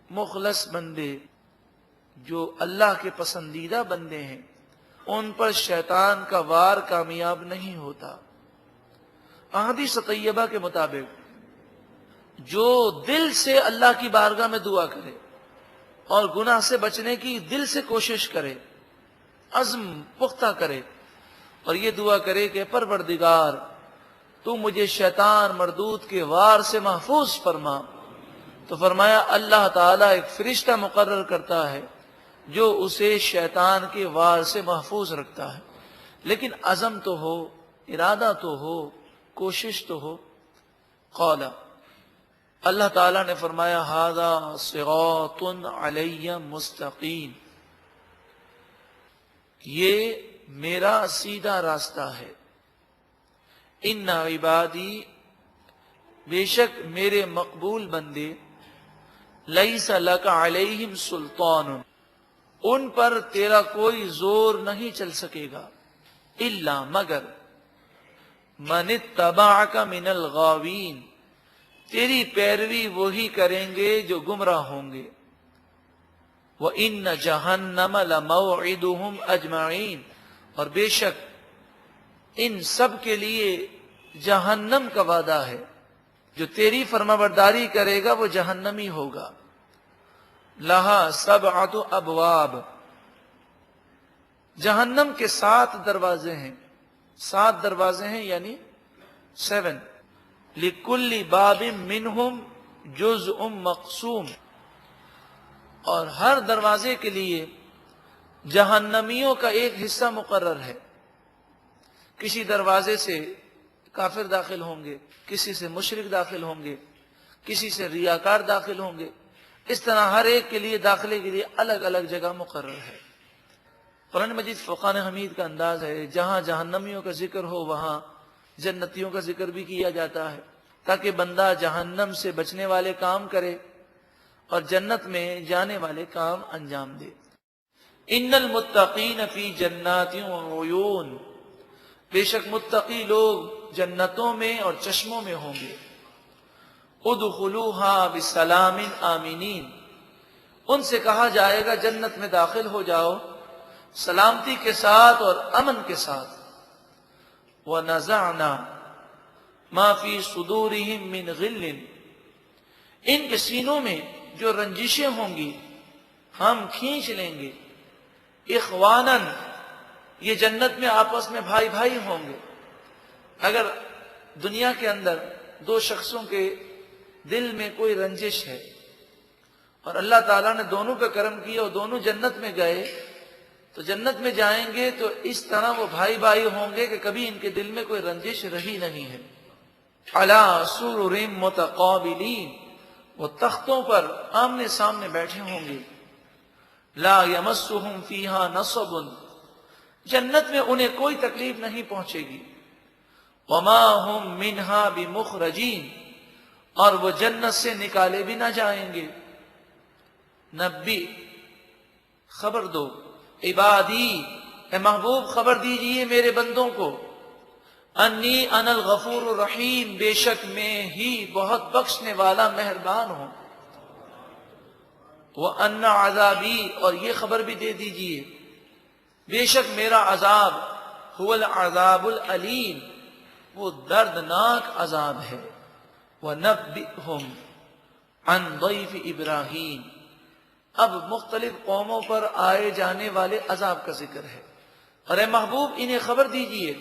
مخلص بندے جو اللہ کے پسندیدہ بندے ہیں ان پر شیطان کا وار کامیاب نہیں ہوتا۔ احادیث طیبہ کے مطابق جو دل سے اللہ کی بارگاہ میں دعا کرے اور گناہ سے بچنے کی دل سے کوشش کرے، عزم پختہ کرے، اور یہ دعا کرے کہ پروردگار تو مجھے شیطان مردود کے وار سے محفوظ فرما، تو فرمایا اللہ تعالیٰ ایک فرشتہ مقرر کرتا ہے جو اسے شیطان کے وار سے محفوظ رکھتا ہے۔ لیکن عزم تو ہو، ارادہ تو ہو، کوشش تو ہو۔ قال، اللہ تعالیٰ نے فرمایا ھذا صراط علی مستقیم، یہ میرا سیدھا راستہ ہے۔ ان عبادی، بے شک میرے مقبول بندے لیس لک علیہم سلطان، ان پر تیرا کوئی زور نہیں چل سکے گا، الا مگر من اتبعک من الغاوین، تیری پیروی وہی کریں گے جو گمراہ ہوں گے، وَإِنَّ جَهَنَّمَ لَمَوْعِدُهُمْ أَجْمَعِينَ، اور بے شک ان سب کے لیے جہنم کا وعدہ ہے، جو تیری فرمانبرداری کرے گا وہ جہنمی ہوگا۔ لہا سبعۃ ابواب، جہنم کے 7 دروازے ہیں، 7 دروازے ہیں یعنی 7۔ لِكُلِّ بَابٍ مِّنْهُمْ جُزْءٌ مَقْسُوم، اور ہر دروازے کے لیے جہنمیوں کا ایک حصہ مقرر ہے۔ کسی دروازے سے کافر داخل ہوں گے، کسی سے مشرک داخل ہوں گے، کسی سے ریاکار داخل ہوں گے، اس طرح ہر ایک کے لیے داخلے کے لیے الگ الگ جگہ مقرر ہے۔ قرآن مجید فرقان حمید کا انداز ہے، جہاں جہنمیوں کا ذکر ہو وہاں جنتیوں کا ذکر بھی کیا جاتا ہے، تاکہ بندہ جہنم سے بچنے والے کام کرے اور جنت میں جانے والے کام انجام دے۔ ان المتقین فی جنات وعیون، بے شک متقی لوگ جنتوں میں اور چشموں میں ہوں گے۔ ادخلوها بسلام آمینین، ان سے کہا جائے گا جنت میں داخل ہو جاؤ سلامتی کے ساتھ اور امن کے ساتھ۔ وَنَزَعْنَا مَا فِي صُدُورِهِم مِّن غِلٍّ، ان کے سینوں میں جو رنجشیں ہوں گی ہم کھینچ لیں گے۔ اخواناً، یہ جنت میں آپس میں بھائی بھائی ہوں گے۔ اگر دنیا کے اندر 2 شخصوں کے دل میں کوئی رنجش ہے اور اللہ تعالیٰ نے دونوں پہ کرم کیا اور دونوں جنت میں گئے، تو جنت میں جائیں گے تو اس طرح وہ بھائی بھائی ہوں گے کہ کبھی ان کے دل میں کوئی رنجش رہی نہیں ہے۔ علی سرر متقابلین، وہ تختوں پر آمنے سامنے بیٹھے ہوں گے۔ لا یمسہم فیہا نصب، جنت میں انہیں کوئی تکلیف نہیں پہنچے گی۔ وما ہم منہا بمخرجین، اور وہ جنت سے نکالے بھی نہ جائیں گے۔ نبی، خبر دو، عبادی، اے محبوب خبر دیجئے میرے بندوں کو، انی انا الغفور الرحیم، بے شک میں ہی بہت بخشنے والا مہربان ہوں۔ وَأَنَّ عَذَابِي، اور یہ خبر بھی دے دیجئے بے شک میرا عذاب هو العذاب العلیم، وہ دردناک عذاب ہے۔ وَنَبِّئْهُمْ عَنْ ضَيْفِ ابراہیم، اب مختلف قوموں پر آئے جانے والے عذاب کا ذکر ہے، اور اے محبوب انہیں خبر دیجئے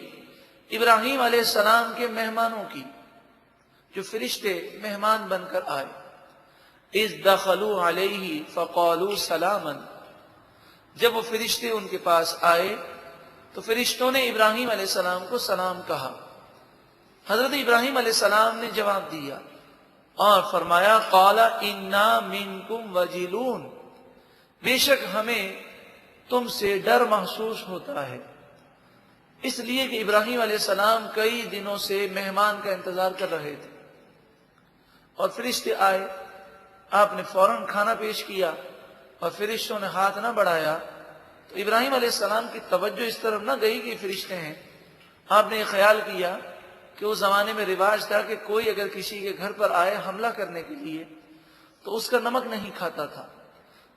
ابراہیم علیہ السلام کے مہمانوں کی، جو فرشتے مہمان بن کر آئے۔ اذ دخلوا علیہ فقالوا سلاما، جب وہ فرشتے ان کے پاس آئے تو فرشتوں نے ابراہیم علیہ السلام کو سلام کہا۔ حضرت ابراہیم علیہ السلام نے جواب دیا اور فرمایا قال انا منکم وجلون، بے شک ہمیں تم سے ڈر محسوس ہوتا ہے، اس لیے کہ ابراہیم علیہ السلام کئی دنوں سے مہمان کا انتظار کر رہے تھے، اور فرشتے آئے، آپ نے فوراً کھانا پیش کیا اور فرشتوں نے ہاتھ نہ بڑھایا، تو ابراہیم علیہ السلام کی توجہ اس طرف نہ گئی کہ فرشتے ہیں۔ آپ نے یہ خیال کیا کہ اس زمانے میں رواج تھا کہ کوئی اگر کسی کے گھر پر آئے حملہ کرنے کے لیے تو اس کا نمک نہیں کھاتا تھا،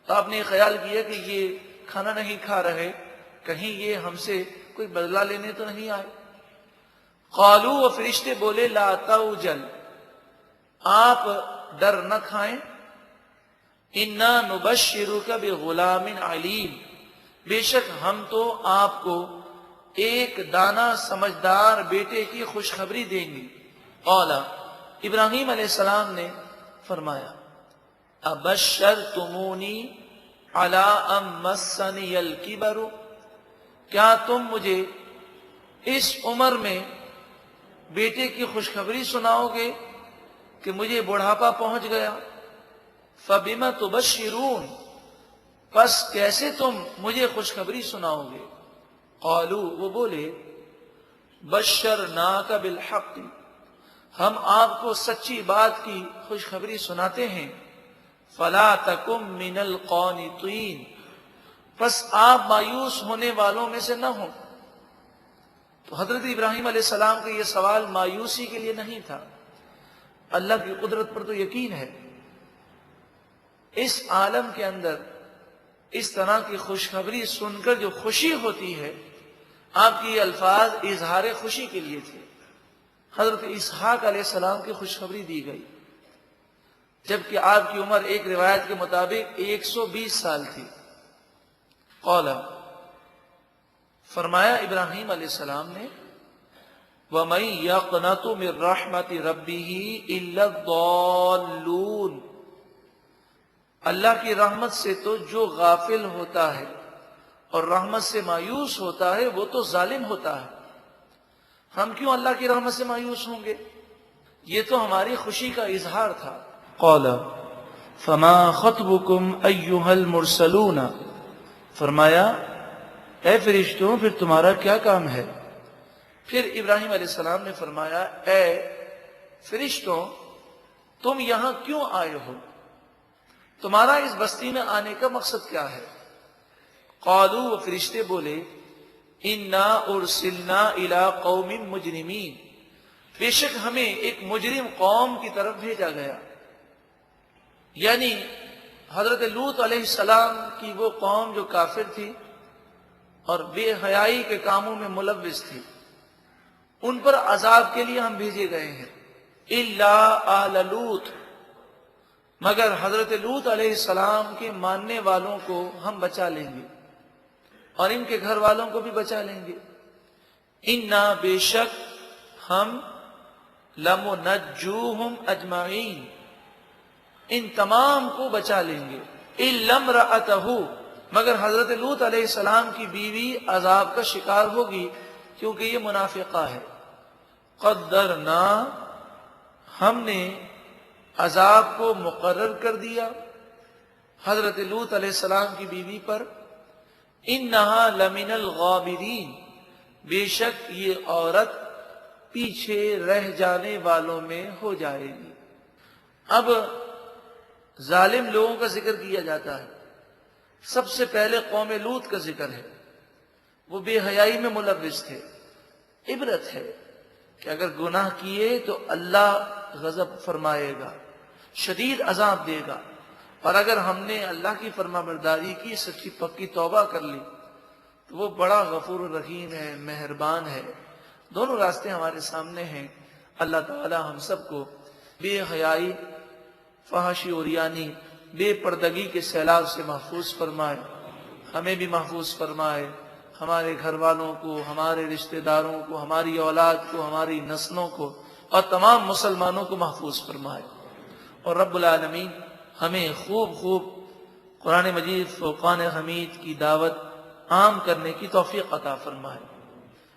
تو آپ نے یہ خیال کیا کہ یہ کھانا نہیں کھا رہے، کہیں یہ ہم سے کوئی بدلہ لینے تو نہیں آئے۔ قالوا، وہ فرشتے بولے لا توجل، آپ ڈر نہ کھائیں، انا نبشرک بغلام علیم، بے شک ہم تو آپ کو ایک دانا سمجھدار بیٹے کی خوشخبری دیں گے۔ قال، ابراہیم علیہ السلام نے فرمایا ابشرتمونی علی ان مسنی الکبر، کیا تم مجھے اس عمر میں بیٹے کی خوشخبری سناؤ گے کہ مجھے بڑھاپا پہنچ گیا؟ فبما تبشرون، پس کیسے تم مجھے خوشخبری سناؤ گے؟ قالوا، وہ بولے بشرناک بالحق، ہم آپ کو سچی بات کی خوشخبری سناتے ہیں، فلا تکم من القانطین، پس آپ مایوس ہونے والوں میں سے نہ ہوں۔ تو حضرت ابراہیم علیہ السلام کا یہ سوال مایوسی کے لیے نہیں تھا، اللہ کی قدرت پر تو یقین ہے۔ اس عالم کے اندر اس طرح کی خوشخبری سن کر جو خوشی ہوتی ہے، آپ کی یہ الفاظ اظہار خوشی کے لیے تھے۔ حضرت اسحاق علیہ السلام کی خوشخبری دی گئی، جبکہ آپ کی عمر ایک روایت کے مطابق 120 سال تھی۔ قال، فرمایا ابراہیم علیہ السلام نے، وَمَن يَقْنَطُ مِن رَحْمَةِ رَبِّهِ إِلَّا الضَّالُّونَ، اللہ کی رحمت سے تو جو غافل ہوتا ہے اور رحمت سے مایوس ہوتا ہے وہ تو ظالم ہوتا ہے۔ ہم کیوں اللہ کی رحمت سے مایوس ہوں گے؟ یہ تو ہماری خوشی کا اظہار تھا۔ قال فما خطبكم ایھا المرسلون، فرمایا اے فرشتوں پھر تمہارا کیا کام ہے؟ پھر ابراہیم علیہ السلام نے فرمایا، اے فرشتوں تم یہاں کیوں آئے ہو؟ تمہارا اس بستی میں آنے کا مقصد کیا ہے؟ قالوا، وہ فرشتے بولے، انا ارسلنا الی قوم مجرمین، بے شک ہمیں ایک مجرم قوم کی طرف بھیجا گیا، یعنی حضرت لوط علیہ السلام کی وہ قوم جو کافر تھی اور بے حیائی کے کاموں میں ملوث تھی، ان پر عذاب کے لیے ہم بھیجے گئے ہیں۔ الا آل لوط، مگر حضرت لوط علیہ السلام کے ماننے والوں کو ہم بچا لیں گے اور ان کے گھر والوں کو بھی بچا لیں گے۔ انا، بے شک ہم، لمنجوہم اجمعین، ان تمام کو بچا لیں گے۔ الا امرأتہ، مگر حضرت لوط علیہ السلام کی بیوی عذاب کا شکار ہوگی کیونکہ یہ منافقہ ہے۔ قدرنا، ہم نے عذاب کو مقرر کر دیا حضرت لوط علیہ السلام کی بیوی پر۔ انہا لمن الغابرین، بے شک یہ عورت پیچھے رہ جانے والوں میں ہو جائے گی۔ اب ظالم لوگوں کا ذکر کیا جاتا ہے، سب سے پہلے قوم لوط کا ذکر ہے۔ وہ بے حیائی میں ملوث تھے۔ عبرت ہے کہ اگر گناہ کیے تو اللہ غضب فرمائے گا، شدید عذاب دے گا، اور اگر ہم نے اللہ کی فرما برداری کی، سچی پکی توبہ کر لی، تو وہ بڑا غفور الرحیم ہے، مہربان ہے۔ دونوں راستے ہمارے سامنے ہیں۔ اللہ تعالی ہم سب کو بے حیائی، فحاشی عریانی، بے پردگی کے سیلاب سے محفوظ فرمائے، ہمیں بھی محفوظ فرمائے، ہمارے گھر والوں کو، ہمارے رشتہ داروں کو، ہماری اولاد کو، ہماری نسلوں کو اور تمام مسلمانوں کو محفوظ فرمائے، اور رب العالمین ہمیں خوب خوب قرآن مجید فرقان حمید کی دعوت عام کرنے کی توفیق عطا فرمائے۔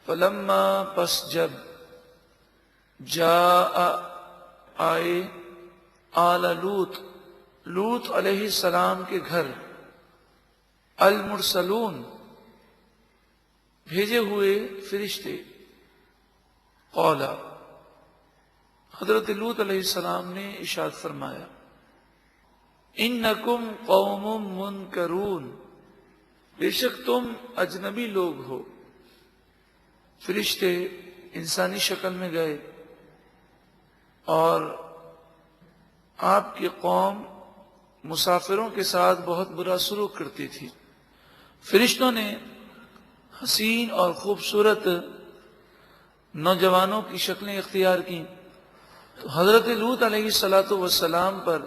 فلما، پس جب، جاء، آئے، آل لوط، لوط علیہ السلام کے گھر، المرسلون، بھیجے ہوئے فرشتے، قال، حضرت لوط علیہ السلام نے ارشاد فرمایا، انکم قوم منکرون، بے شک تم اجنبی لوگ ہو۔ فرشتے انسانی شکل میں گئے اور آپ کی قوم مسافروں کے ساتھ بہت برا سلوک کرتی تھی۔ فرشتوں نے حسین اور خوبصورت نوجوانوں کی شکلیں اختیار کی، تو حضرت لوط علیہ السلام پر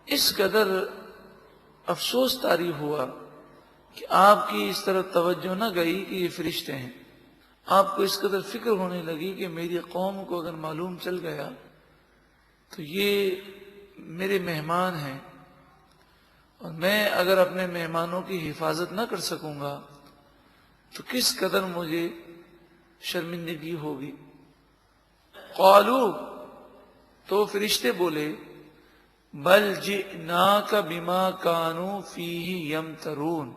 اس قدر افسوس طاری ہوا کہ آپ کی اس طرح توجہ نہ گئی کہ یہ فرشتے ہیں۔ آپ کو اس قدر فکر ہونے لگی کہ میری قوم کو اگر معلوم چل گیا تو یہ میرے مہمان ہیں، اور میں اگر اپنے مہمانوں کی حفاظت نہ کر سکوں گا تو کس قدر مجھے شرمندگی ہوگی۔ قالو، تو فرشتے بولے، بل جئناک بما کانوا فیہ یمترون،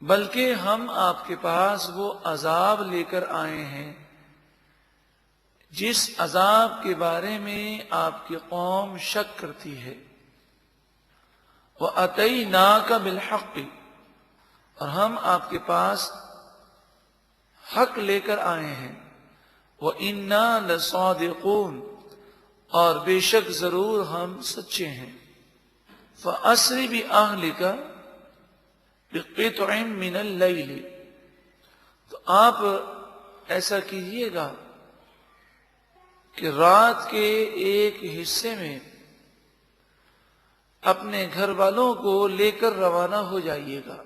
بلکہ ہم آپ کے پاس وہ عذاب لے کر آئے ہیں جس عذاب کے بارے میں آپ کی قوم شک کرتی ہے، وَأَتَيْنَاكَ بِالْحَقِّ، اور ہم آپ کے پاس حق لے کر آئے ہیں، وَإِنَّا لَصَادِقُونَ، اور بے شک ضرور ہم سچے ہیں۔ فَأَسْرِ بِأَهْلِكَ بِقِطْعٍ مِّنَ اللَّيْلِ، تو آپ ایسا کیجئے گا کہ رات کے ایک حصے میں اپنے گھر والوں کو لے کر روانہ ہو جائیے گا،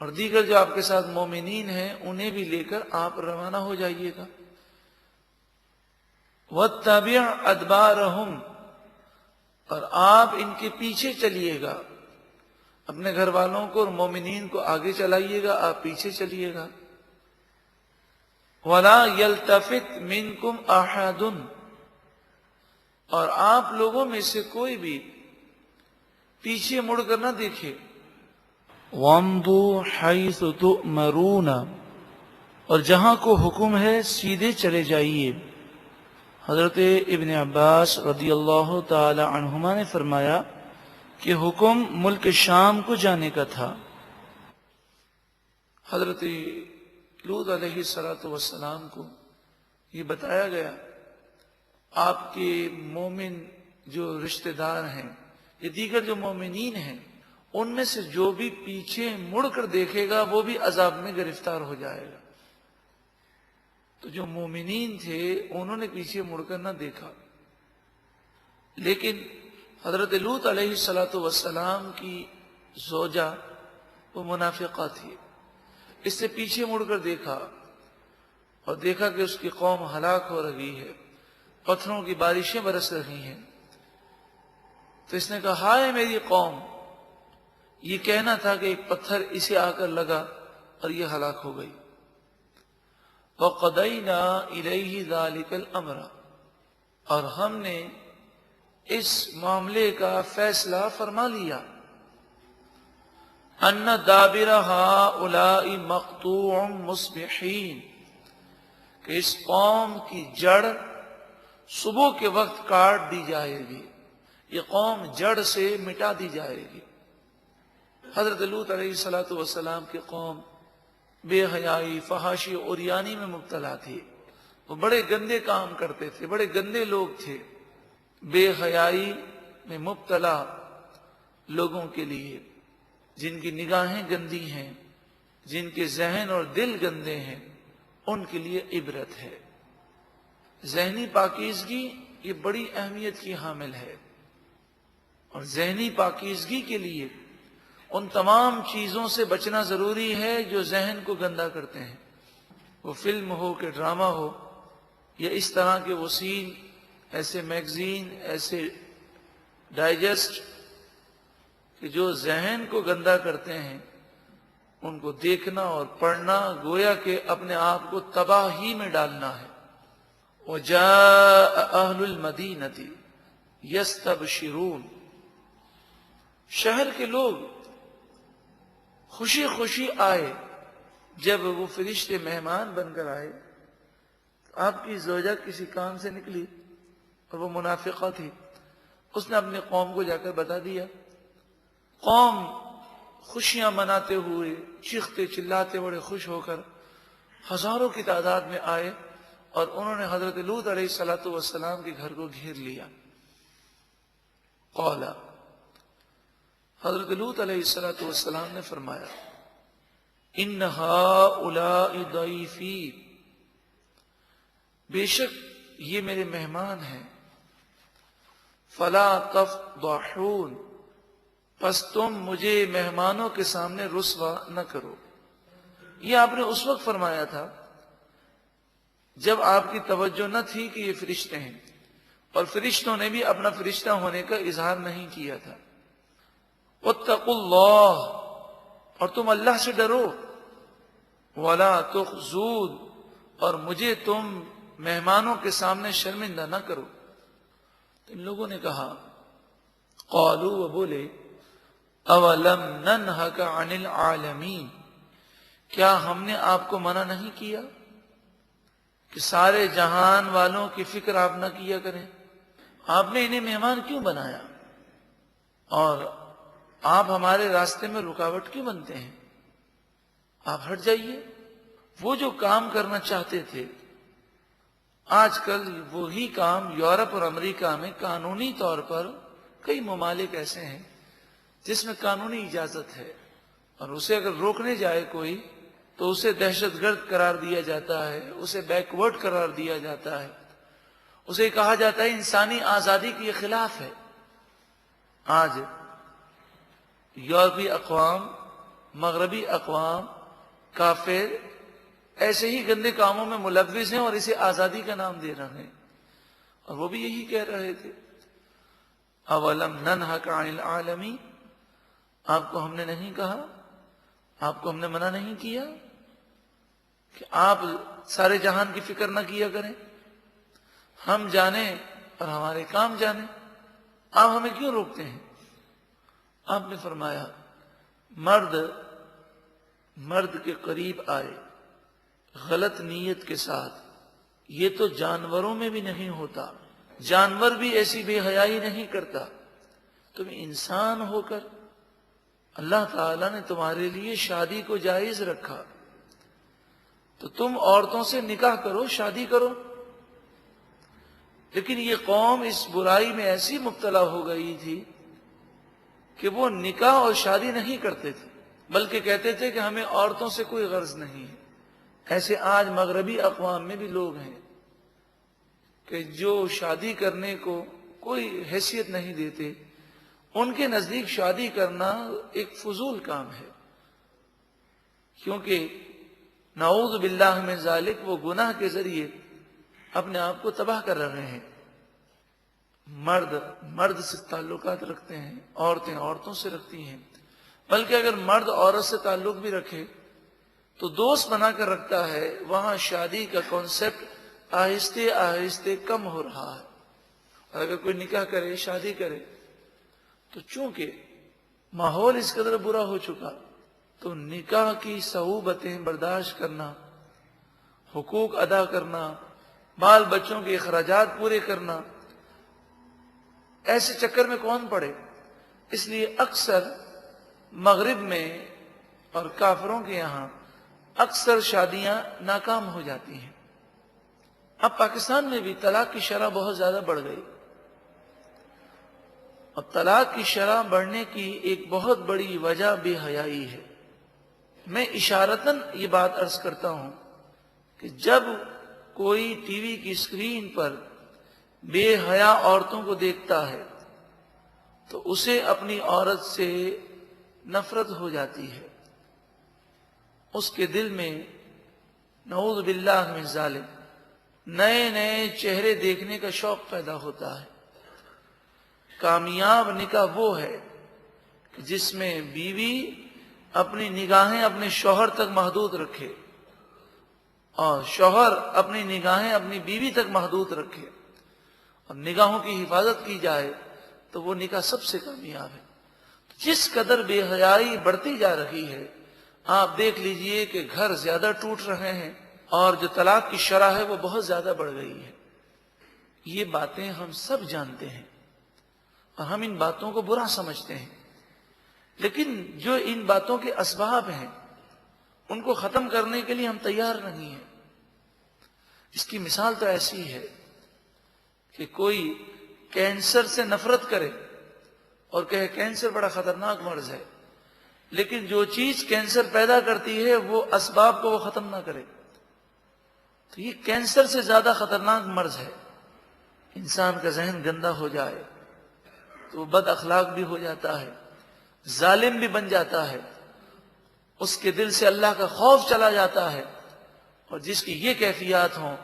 اور دیگر جو آپ کے ساتھ مومنین ہیں انہیں بھی لے کر آپ روانہ ہو جائیے گا۔ وَاتَّبِعْ أَدْبَارَهُمْ، اور آپ ان کے پیچھے چلیے گا، اپنے گھر والوں کو اور مومنین کو آگے چلائیے گا، آپ پیچھے چلیے گا۔ وَلَا يَلْتَفِتْ مِنْكُمْ أَحَدٌ، اور آپ لوگوں میں سے کوئی بھی پیچھے مڑ کر نہ دیکھے۔ وَامْضُوا حَيْثُ تُؤْمَرُونَ، اور جہاں کو حکم ہے سیدھے چلے جائیے۔ حضرت ابن عباس رضی اللہ تعالی عنہما نے فرمایا کہ حکم ملک شام کو جانے کا تھا۔ حضرت لوط علیہ السلام کو یہ بتایا گیا، آپ کے مومن جو رشتہ دار ہیں یا دیگر جو مومنین ہیں، ان میں سے جو بھی پیچھے مڑ کر دیکھے گا وہ بھی عذاب میں گرفتار ہو جائے گا۔ تو جو مومنین تھے انہوں نے پیچھے مڑ کر نہ دیکھا، لیکن حضرت لوط علیہ السلام کی زوجہ وہ منافقہ تھی، اس سے پیچھے مڑ کر دیکھا اور دیکھا کہ اس کی قوم ہلاک ہو رہی ہے، پتھروں کی بارشیں برس رہی ہیں، تو اس نے کہا ہائے میری قوم، یہ کہنا تھا کہ ایک پتھر اسے آ کر لگا اور یہ ہلاک ہو گئی۔ وَقَضَيْنَا إِلَيْهِ ذَلِكَ الْأَمْرَ، اور ہم نے اس معاملے کا فیصلہ فرما لیا، أَنَّ دَابِرَ هَؤُلَاءِ مَقْطُوعٌ مُصْبِحِينَ، کہ اس قوم کی جڑ صبح کے وقت کاٹ دی جائے گی، یہ قوم جڑ سے مٹا دی جائے گی۔ حضرت لوط علیہ السلام کی قوم بے حیائی، فحاشی، عریانی میں مبتلا تھی، وہ بڑے گندے کام کرتے تھے، بڑے گندے لوگ تھے۔ بے حیائی میں مبتلا لوگوں کے لیے جن کی نگاہیں گندی ہیں، جن کے ذہن اور دل گندے ہیں، ان کے لیے عبرت ہے۔ ذہنی پاکیزگی یہ بڑی اہمیت کی حامل ہے، اور ذہنی پاکیزگی کے لیے ان تمام چیزوں سے بچنا ضروری ہے جو ذہن کو گندا کرتے ہیں، وہ فلم ہو کہ ڈرامہ ہو یا اس طرح کے وسیل، ایسے میگزین، ایسے ڈائجسٹ کہ جو ذہن کو گندا کرتے ہیں، ان کو دیکھنا اور پڑھنا گویا کہ اپنے آپ کو تباہی میں ڈالنا ہے۔ وَجَاءَ أَهْلُ الْمَدِينَةِ يَسْتَبْشِرُونَ، شہر کے لوگ خوشی خوشی آئے، جب وہ فرشتے مہمان بن کر آئے۔ آپ کی زوجہ کسی کام سے نکلی اور وہ منافقہ تھی، اس نے اپنی قوم کو جا کر بتا دیا۔ قوم خوشیاں مناتے ہوئے، چیختے چلاتے بڑے خوش ہو کر ہزاروں کی تعداد میں آئے، اور انہوں نے حضرت لوط علیہ السلام کے گھر کو گھیر لیا۔ قال، حضرت لوط علیہ السلام نے فرمایا، ان هؤلاء ضیفی، بے شک یہ میرے مہمان ہیں، فلا تفضحون، پس تم مجھے مہمانوں کے سامنے رسوا نہ کرو۔ یہ آپ نے اس وقت فرمایا تھا جب آپ کی توجہ نہ تھی کہ یہ فرشتے ہیں، اور فرشتوں نے بھی اپنا فرشتہ ہونے کا اظہار نہیں کیا تھا۔ واتقوا اللہ، اور تم اللہ سے ڈرو، ولا تخزون، اور مجھے تم مہمانوں کے سامنے شرمندہ نہ کرو۔ تو ان لوگوں نے کہا، قالوا، وہ بولے، اولم ننہک عن العالمین، کیا ہم نے آپ کو منع نہیں کیا کہ سارے جہان والوں کی فکر آپ نہ کیا کریں؟ آپ نے انہیں مہمان کیوں بنایا؟ اور آپ ہمارے راستے میں رکاوٹ کیوں بنتے ہیں؟ آپ ہٹ جائیے۔ وہ جو کام کرنا چاہتے تھے، آج کل وہی کام یورپ اور امریکہ میں قانونی طور پر کئی ممالک ایسے ہیں جس میں قانونی اجازت ہے، اور اسے اگر روکنے جائے کوئی تو اسے دہشت گرد قرار دیا جاتا ہے، اسے بیکورڈ قرار دیا جاتا ہے، اسے کہا جاتا ہے انسانی آزادی کے خلاف ہے۔ آج یورپی اقوام، مغربی اقوام، کافر ایسے ہی گندے کاموں میں ملوث ہیں اور اسے آزادی کا نام دے رہے ہیں، اور وہ بھی یہی کہہ رہے تھے اولم ننہک عن العالمین، آپ کو ہم نے نہیں کہا، آپ کو ہم نے منع نہیں کیا کہ آپ سارے جہان کی فکر نہ کیا کریں، ہم جانیں اور ہمارے کام جانیں، آپ ہمیں کیوں روکتے ہیں؟ آپ نے فرمایا مرد کے قریب آئے غلط نیت کے ساتھ، یہ تو جانوروں میں بھی نہیں ہوتا، جانور بھی ایسی بے حیائی نہیں کرتا، تم انسان ہو کر اللہ تعالیٰ نے تمہارے لیے شادی کو جائز رکھا، تو تم عورتوں سے نکاح کرو، شادی کرو۔ لیکن یہ قوم اس برائی میں ایسی مبتلا ہو گئی تھی کہ وہ نکاح اور شادی نہیں کرتے تھے، بلکہ کہتے تھے کہ ہمیں عورتوں سے کوئی غرض نہیں ہے۔ ایسے آج مغربی اقوام میں بھی لوگ ہیں کہ جو شادی کرنے کو کوئی حیثیت نہیں دیتے، ان کے نزدیک شادی کرنا ایک فضول کام ہے، کیونکہ نعوذ باللہ من ذالک وہ گناہ کے ذریعے اپنے آپ کو تباہ کر رہے ہیں۔ مرد سے تعلقات رکھتے ہیں، عورتیں عورتوں سے رکھتی ہیں، بلکہ اگر مرد عورت سے تعلق بھی رکھے تو دوست بنا کر رکھتا ہے، وہاں شادی کا کانسیپٹ آہستہ آہستہ کم ہو رہا ہے۔ اور اگر کوئی نکاح کرے، شادی کرے، تو چونکہ ماحول اس قدر برا ہو چکا، تو نکاح کی صعوبتیں برداشت کرنا، حقوق ادا کرنا، بال بچوں کے اخراجات پورے کرنا، ایسے چکر میں کون پڑے؟ اس لیے اکثر مغرب میں اور کافروں کے یہاں اکثر شادیاں ناکام ہو جاتی ہیں۔ اب پاکستان میں بھی طلاق کی شرح بہت زیادہ بڑھ گئی، اور طلاق کی شرح بڑھنے کی ایک بہت بڑی وجہ بے حیائی ہے۔ میں اشارتاً یہ بات عرض کرتا ہوں کہ جب کوئی ٹی وی کی اسکرین پر بے حیا عورتوں کو دیکھتا ہے تو اسے اپنی عورت سے نفرت ہو جاتی ہے، اس کے دل میں نعوذ باللہ من ذالک نئے نئے چہرے دیکھنے کا شوق پیدا ہوتا ہے۔ کامیاب نکاح وہ ہے کہ جس میں بیوی اپنی نگاہیں اپنے شوہر تک محدود رکھے اور شوہر اپنی نگاہیں اپنی بیوی تک محدود رکھے، اور نگاہوں کی حفاظت کی جائے تو وہ نکاح سب سے کامیاب ہے۔ جس قدر بے حیائی بڑھتی جا رہی ہے، آپ دیکھ لیجئے کہ گھر زیادہ ٹوٹ رہے ہیں، اور جو طلاق کی شرح ہے وہ بہت زیادہ بڑھ گئی ہے۔ یہ باتیں ہم سب جانتے ہیں اور ہم ان باتوں کو برا سمجھتے ہیں، لیکن جو ان باتوں کے اسباب ہیں ان کو ختم کرنے کے لیے ہم تیار نہیں ہیں۔ اس کی مثال تو ایسی ہے کہ کوئی کینسر سے نفرت کرے اور کہے کینسر بڑا خطرناک مرض ہے، لیکن جو چیز کینسر پیدا کرتی ہے وہ اسباب کو وہ ختم نہ کرے، تو یہ کینسر سے زیادہ خطرناک مرض ہے۔ انسان کا ذہن گندا ہو جائے تو وہ بد اخلاق بھی ہو جاتا ہے، ظالم بھی بن جاتا ہے، اس کے دل سے اللہ کا خوف چلا جاتا ہے، اور جس کی یہ کیفیات ہوں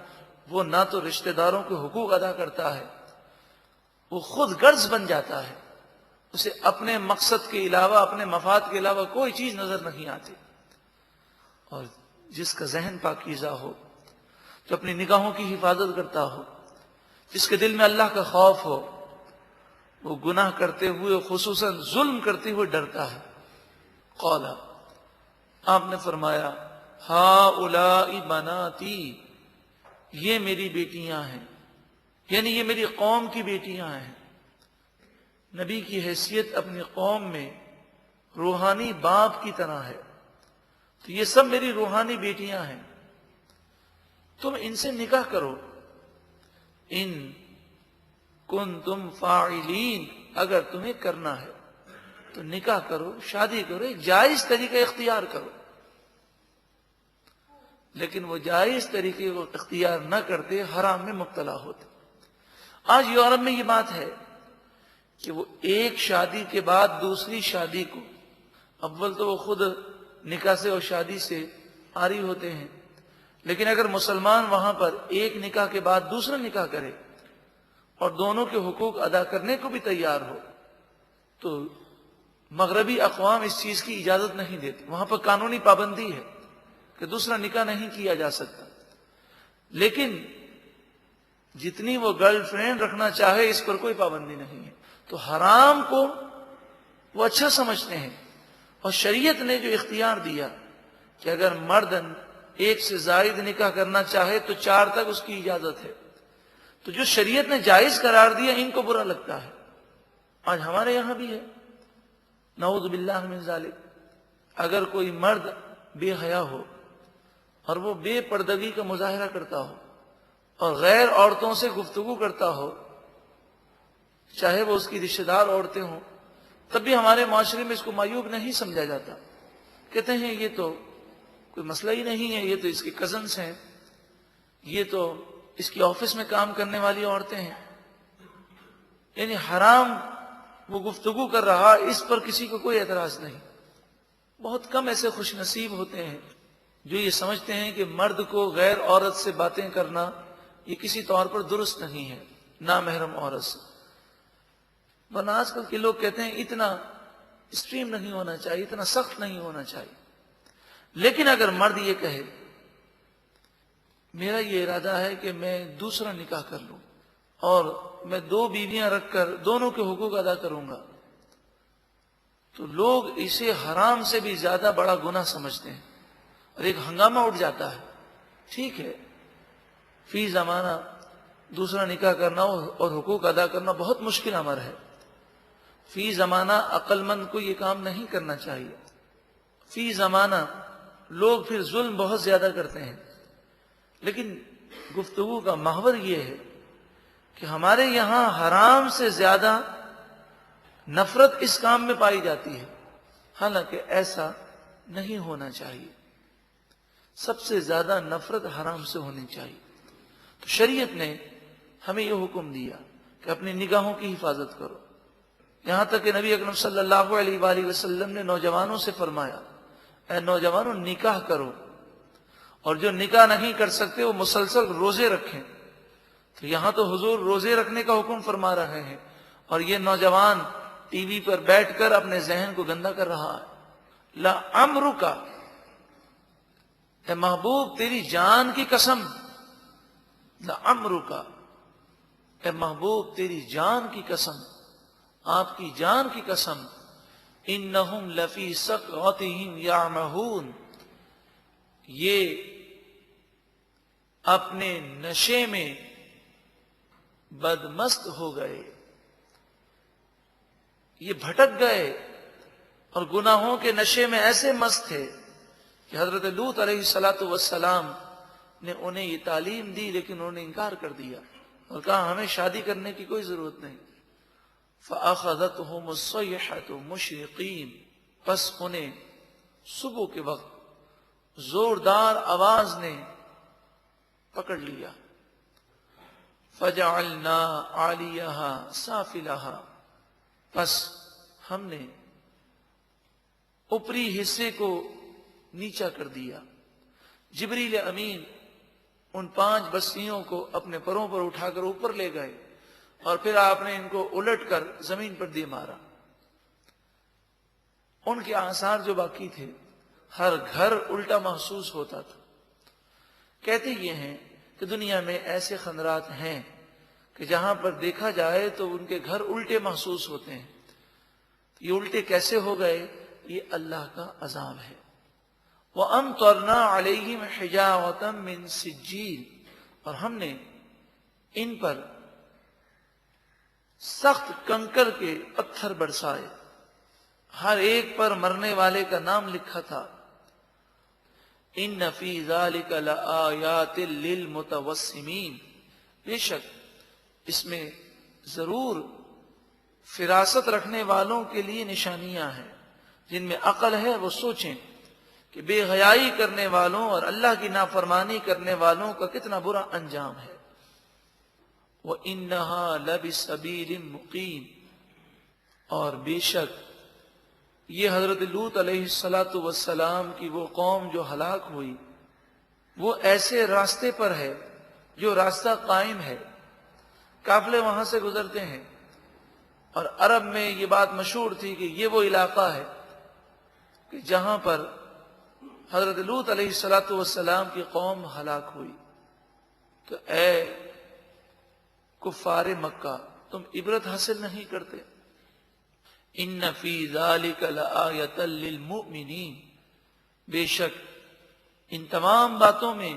وہ نہ تو رشتہ داروں کے حقوق ادا کرتا ہے، وہ خود غرض بن جاتا ہے، اسے اپنے مقصد کے علاوہ اپنے مفاد کے علاوہ کوئی چیز نظر نہیں آتی۔ اور جس کا ذہن پاکیزہ ہو، جو اپنی نگاہوں کی حفاظت کرتا ہو، جس کے دل میں اللہ کا خوف ہو، وہ گناہ کرتے ہوئے خصوصاً ظلم کرتے ہوئے ڈرتا ہے۔ قولا، آپ نے فرمایا ہؤلاء بناتی، یہ میری بیٹیاں ہیں، یعنی یہ میری قوم کی بیٹیاں ہیں۔ نبی کی حیثیت اپنی قوم میں روحانی باپ کی طرح ہے، تو یہ سب میری روحانی بیٹیاں ہیں، تم ان سے نکاح کرو۔ ان کنتم فاعلین، اگر تمہیں کرنا ہے تو نکاح کرو، شادی کرو، ایک جائز طریقہ اختیار کرو۔ لیکن وہ جائز طریقے کو اختیار نہ کرتے حرام میں مبتلا ہوتے۔ آج یورپ میں یہ بات ہے کہ وہ ایک شادی کے بعد دوسری شادی کو، اول تو وہ خود نکاح سے اور شادی سے عاری ہوتے ہیں، لیکن اگر مسلمان وہاں پر ایک نکاح کے بعد دوسرا نکاح کرے اور دونوں کے حقوق ادا کرنے کو بھی تیار ہو، تو مغربی اقوام اس چیز کی اجازت نہیں دیتے، وہاں پر قانونی پابندی ہے کہ دوسرا نکاح نہیں کیا جا سکتا۔ لیکن جتنی وہ گرل فرینڈ رکھنا چاہے اس پر کوئی پابندی نہیں ہے۔ تو حرام کو وہ اچھا سمجھتے ہیں، اور شریعت نے جو اختیار دیا کہ اگر مرد ایک سے زائد نکاح کرنا چاہے تو 4 تک اس کی اجازت ہے، تو جو شریعت نے جائز قرار دیا ان کو برا لگتا ہے۔ آج ہمارے یہاں بھی ہے، نعوذ باللہ من ذالک، اگر کوئی مرد بے حیا ہو اور وہ بے پردگی کا مظاہرہ کرتا ہو اور غیر عورتوں سے گفتگو کرتا ہو، چاہے وہ اس کی رشتہ دار عورتیں ہوں، تب بھی ہمارے معاشرے میں اس کو معیوب نہیں سمجھا جاتا۔ کہتے ہیں یہ تو کوئی مسئلہ ہی نہیں ہے، یہ تو اس کے کزنس ہیں، یہ تو اس کی آفس میں کام کرنے والی عورتیں ہیں، یعنی حرام وہ گفتگو کر رہا، اس پر کسی کو کوئی اعتراض نہیں۔ بہت کم ایسے خوش نصیب ہوتے ہیں جو یہ سمجھتے ہیں کہ مرد کو غیر عورت سے باتیں کرنا یہ کسی طور پر درست نہیں ہے، نامحرم عورت سے۔ ورنہ آج کل کے لوگ کہتے ہیں اتنا اسٹریم نہیں ہونا چاہیے، اتنا سخت نہیں ہونا چاہیے۔ لیکن اگر مرد یہ کہے میرا یہ ارادہ ہے کہ میں دوسرا نکاح کر لوں اور میں 2 بیویاں رکھ کر دونوں کے حقوق ادا کروں گا، تو لوگ اسے حرام سے بھی زیادہ بڑا گناہ سمجھتے ہیں، اور ایک ہنگامہ اٹھ جاتا ہے۔ ٹھیک ہے، فی زمانہ دوسرا نکاح کرنا اور حقوق ادا کرنا بہت مشکل امر ہے، فی زمانہ عقل مند کو یہ کام نہیں کرنا چاہیے۔ فی زمانہ لوگ پھر ظلم بہت زیادہ کرتے ہیں، لیکن گفتگو کا محور یہ ہے کہ ہمارے یہاں حرام سے زیادہ نفرت اس کام میں پائی جاتی ہے، حالانکہ ایسا نہیں ہونا چاہیے۔ سب سے زیادہ نفرت حرام سے ہونی چاہیے۔ تو شریعت نے ہمیں یہ حکم دیا کہ اپنی نگاہوں کی حفاظت کرو، یہاں تک کہ نبی اکرم صلی اللہ علیہ وآلہ وسلم نے نوجوانوں سے فرمایا اے نوجوانوں نکاح کرو، اور جو نکاح نہیں کر سکتے وہ مسلسل روزے رکھیں۔ تو یہاں تو حضور روزے رکھنے کا حکم فرما رہے ہیں، اور یہ نوجوان ٹی وی پر بیٹھ کر اپنے ذہن کو گندا کر رہا ہے۔ لعمرک، اے محبوب تیری جان کی قسم، لعمرک، اے محبوب تیری جان کی قسم، آپ کی جان کی قسم، انہم لفی سکرتہم یعمہون، یہ اپنے نشے میں بدمست ہو گئے، یہ بھٹک گئے اور گناہوں کے نشے میں ایسے مست تھے کہ حضرت لوط علیہ السلام نے انہیں یہ تعلیم دی، لیکن انہوں نے انکار کر دیا اور کہا ہمیں شادی کرنے کی کوئی ضرورت نہیں۔ فَأَخَذَتْهُمُ الصَّيْحَةُ مُشْرِقِينَ، پس انہیں صبح کے وقت زوردار آواز نے پکڑ لیا۔ فَجَعَلْنَا عَالِيَهَا سَافِلَهَا، پس ہم نے اوپری حصے کو نیچا کر دیا۔ جبریل امین ان 5 بستیوں کو اپنے پروں پر اٹھا کر اوپر لے گئے، اور پھر آپ نے ان کو الٹ کر زمین پر دے مارا۔ ان کے آثار جو باقی تھے، ہر گھر الٹا محسوس ہوتا تھا۔ کہتے یہ ہیں کہ دنیا میں ایسے خنرات ہیں کہ جہاں پر دیکھا جائے تو ان کے گھر الٹے محسوس ہوتے ہیں۔ یہ الٹے کیسے ہو گئے؟ یہ اللہ کا عذاب ہے۔ وَأَمْطَرْنَا عَلَيْهِمْ حِجَارَةً مِّن سِجِّيلٍ، اور ہم نے ان پر سخت کنکر کے پتھر برسائے، ہر ایک پر مرنے والے کا نام لکھا تھا۔ ان فی ذلک لآیات للمتوسمین، بے شک اس میں ضرور فراست رکھنے والوں کے لیے نشانیاں ہیں، جن میں عقل ہے وہ سوچیں کہ بے حیائی کرنے والوں اور اللہ کی نافرمانی کرنے والوں کا کتنا برا انجام ہے۔ وَإِنَّهَا لَبِسَبِيلٍ مُقِيمٍ، اور بے شک یہ حضرت لوط علیہ السلام کی وہ قوم جو ہلاک ہوئی، وہ ایسے راستے پر ہے جو راستہ قائم ہے، قافلے وہاں سے گزرتے ہیں، اور عرب میں یہ بات مشہور تھی کہ یہ وہ علاقہ ہے کہ جہاں پر حضرت لوط علیہ السلام کی قوم ہلاک ہوئی۔ تو اے کفار مکہ، تم عبرت حاصل نہیں کرتے؟ ان فی ذلک لآیۃ للمؤمنین، بے شک ان تمام باتوں میں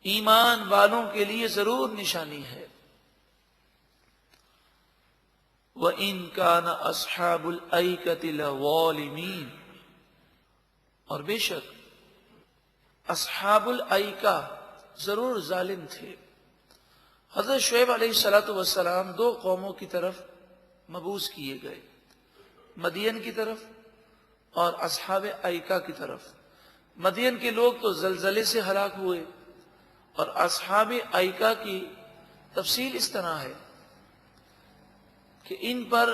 ایمان والوں کے لیے ضرور نشانی ہے۔ وَإِن كَانَ أَصْحَابُ الْأَيْكَةِ لَظَالِمِينَ، اور بے شک اصحاب الایکہ ضرور ظالم تھے۔ حضرت شعیب علیہ السلام دو قوموں کی طرف مبعوث کیے گئے، مدین کی طرف اور اصحاب ایکہ کی طرف۔ مدین کے لوگ تو زلزلے سے ہلاک ہوئے، اور اصحاب ایکہ کی تفصیل اس طرح ہے کہ ان پر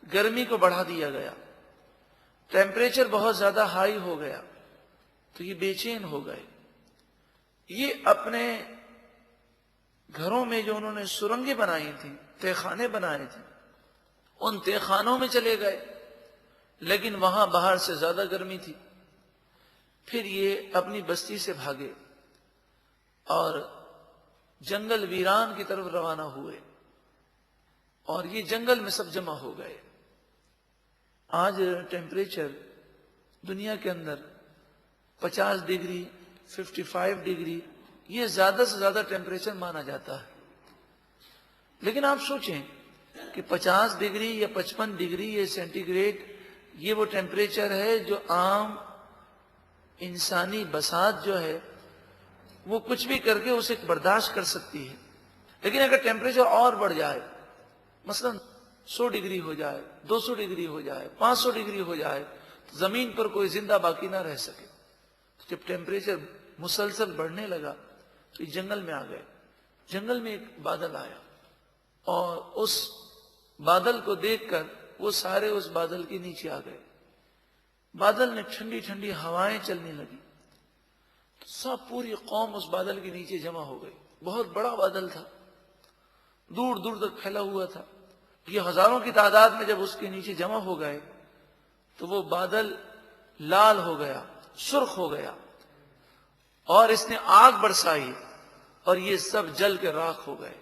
گرمی کو بڑھا دیا گیا، ٹیمپریچر بہت زیادہ ہائی ہو گیا، تو یہ بے چین ہو گئے۔ یہ اپنے گھروں میں جو انہوں نے سرنگیں بنائی تھیں، تہ خانے بنائے تھے، ان تہ خانوں میں چلے گئے، لیکن وہاں باہر سے زیادہ گرمی تھی۔ پھر یہ اپنی بستی سے بھاگے اور جنگل ویران کی طرف روانہ ہوئے، اور یہ جنگل میں سب جمع ہو گئے۔ آج ٹیمپریچر دنیا کے اندر 50 ڈگری 55 ڈگری یہ زیادہ سے زیادہ ٹیمپریچر مانا جاتا ہے، لیکن آپ سوچیں کہ 50 ڈگری یا 55 ڈگری یہ سینٹی گریڈ یہ وہ ٹیمپریچر ہے جو عام انسانی بساط جو ہے وہ کچھ بھی کر کے اسے برداشت کر سکتی ہے، لیکن اگر ٹیمپریچر اور بڑھ جائے، مثلا 100 ڈگری ہو جائے، 200 ڈگری ہو جائے، 500 ڈگری ہو جائے، تو زمین پر کوئی زندہ باقی نہ رہ سکے۔ جب ٹیمپریچر مسلسل بڑھنے لگا تو یہ جنگل میں آ گئے۔ جنگل میں ایک بادل آیا، اور اس بادل کو دیکھ کر وہ سارے اس بادل کے نیچے آ گئے۔ بادل میں ٹھنڈی ٹھنڈی ہوائیں چلنے لگی، تو سب پوری قوم اس بادل کے نیچے جمع ہو گئی۔ بہت بڑا بادل تھا، دور دور تک پھیلا ہوا تھا۔ یہ ہزاروں کی تعداد میں جب اس کے نیچے جمع ہو گئے تو وہ بادل لال ہو گیا، سرخ ہو گیا، اور اس نے آگ برسائی، اور یہ سب جل کے راکھ ہو گئے۔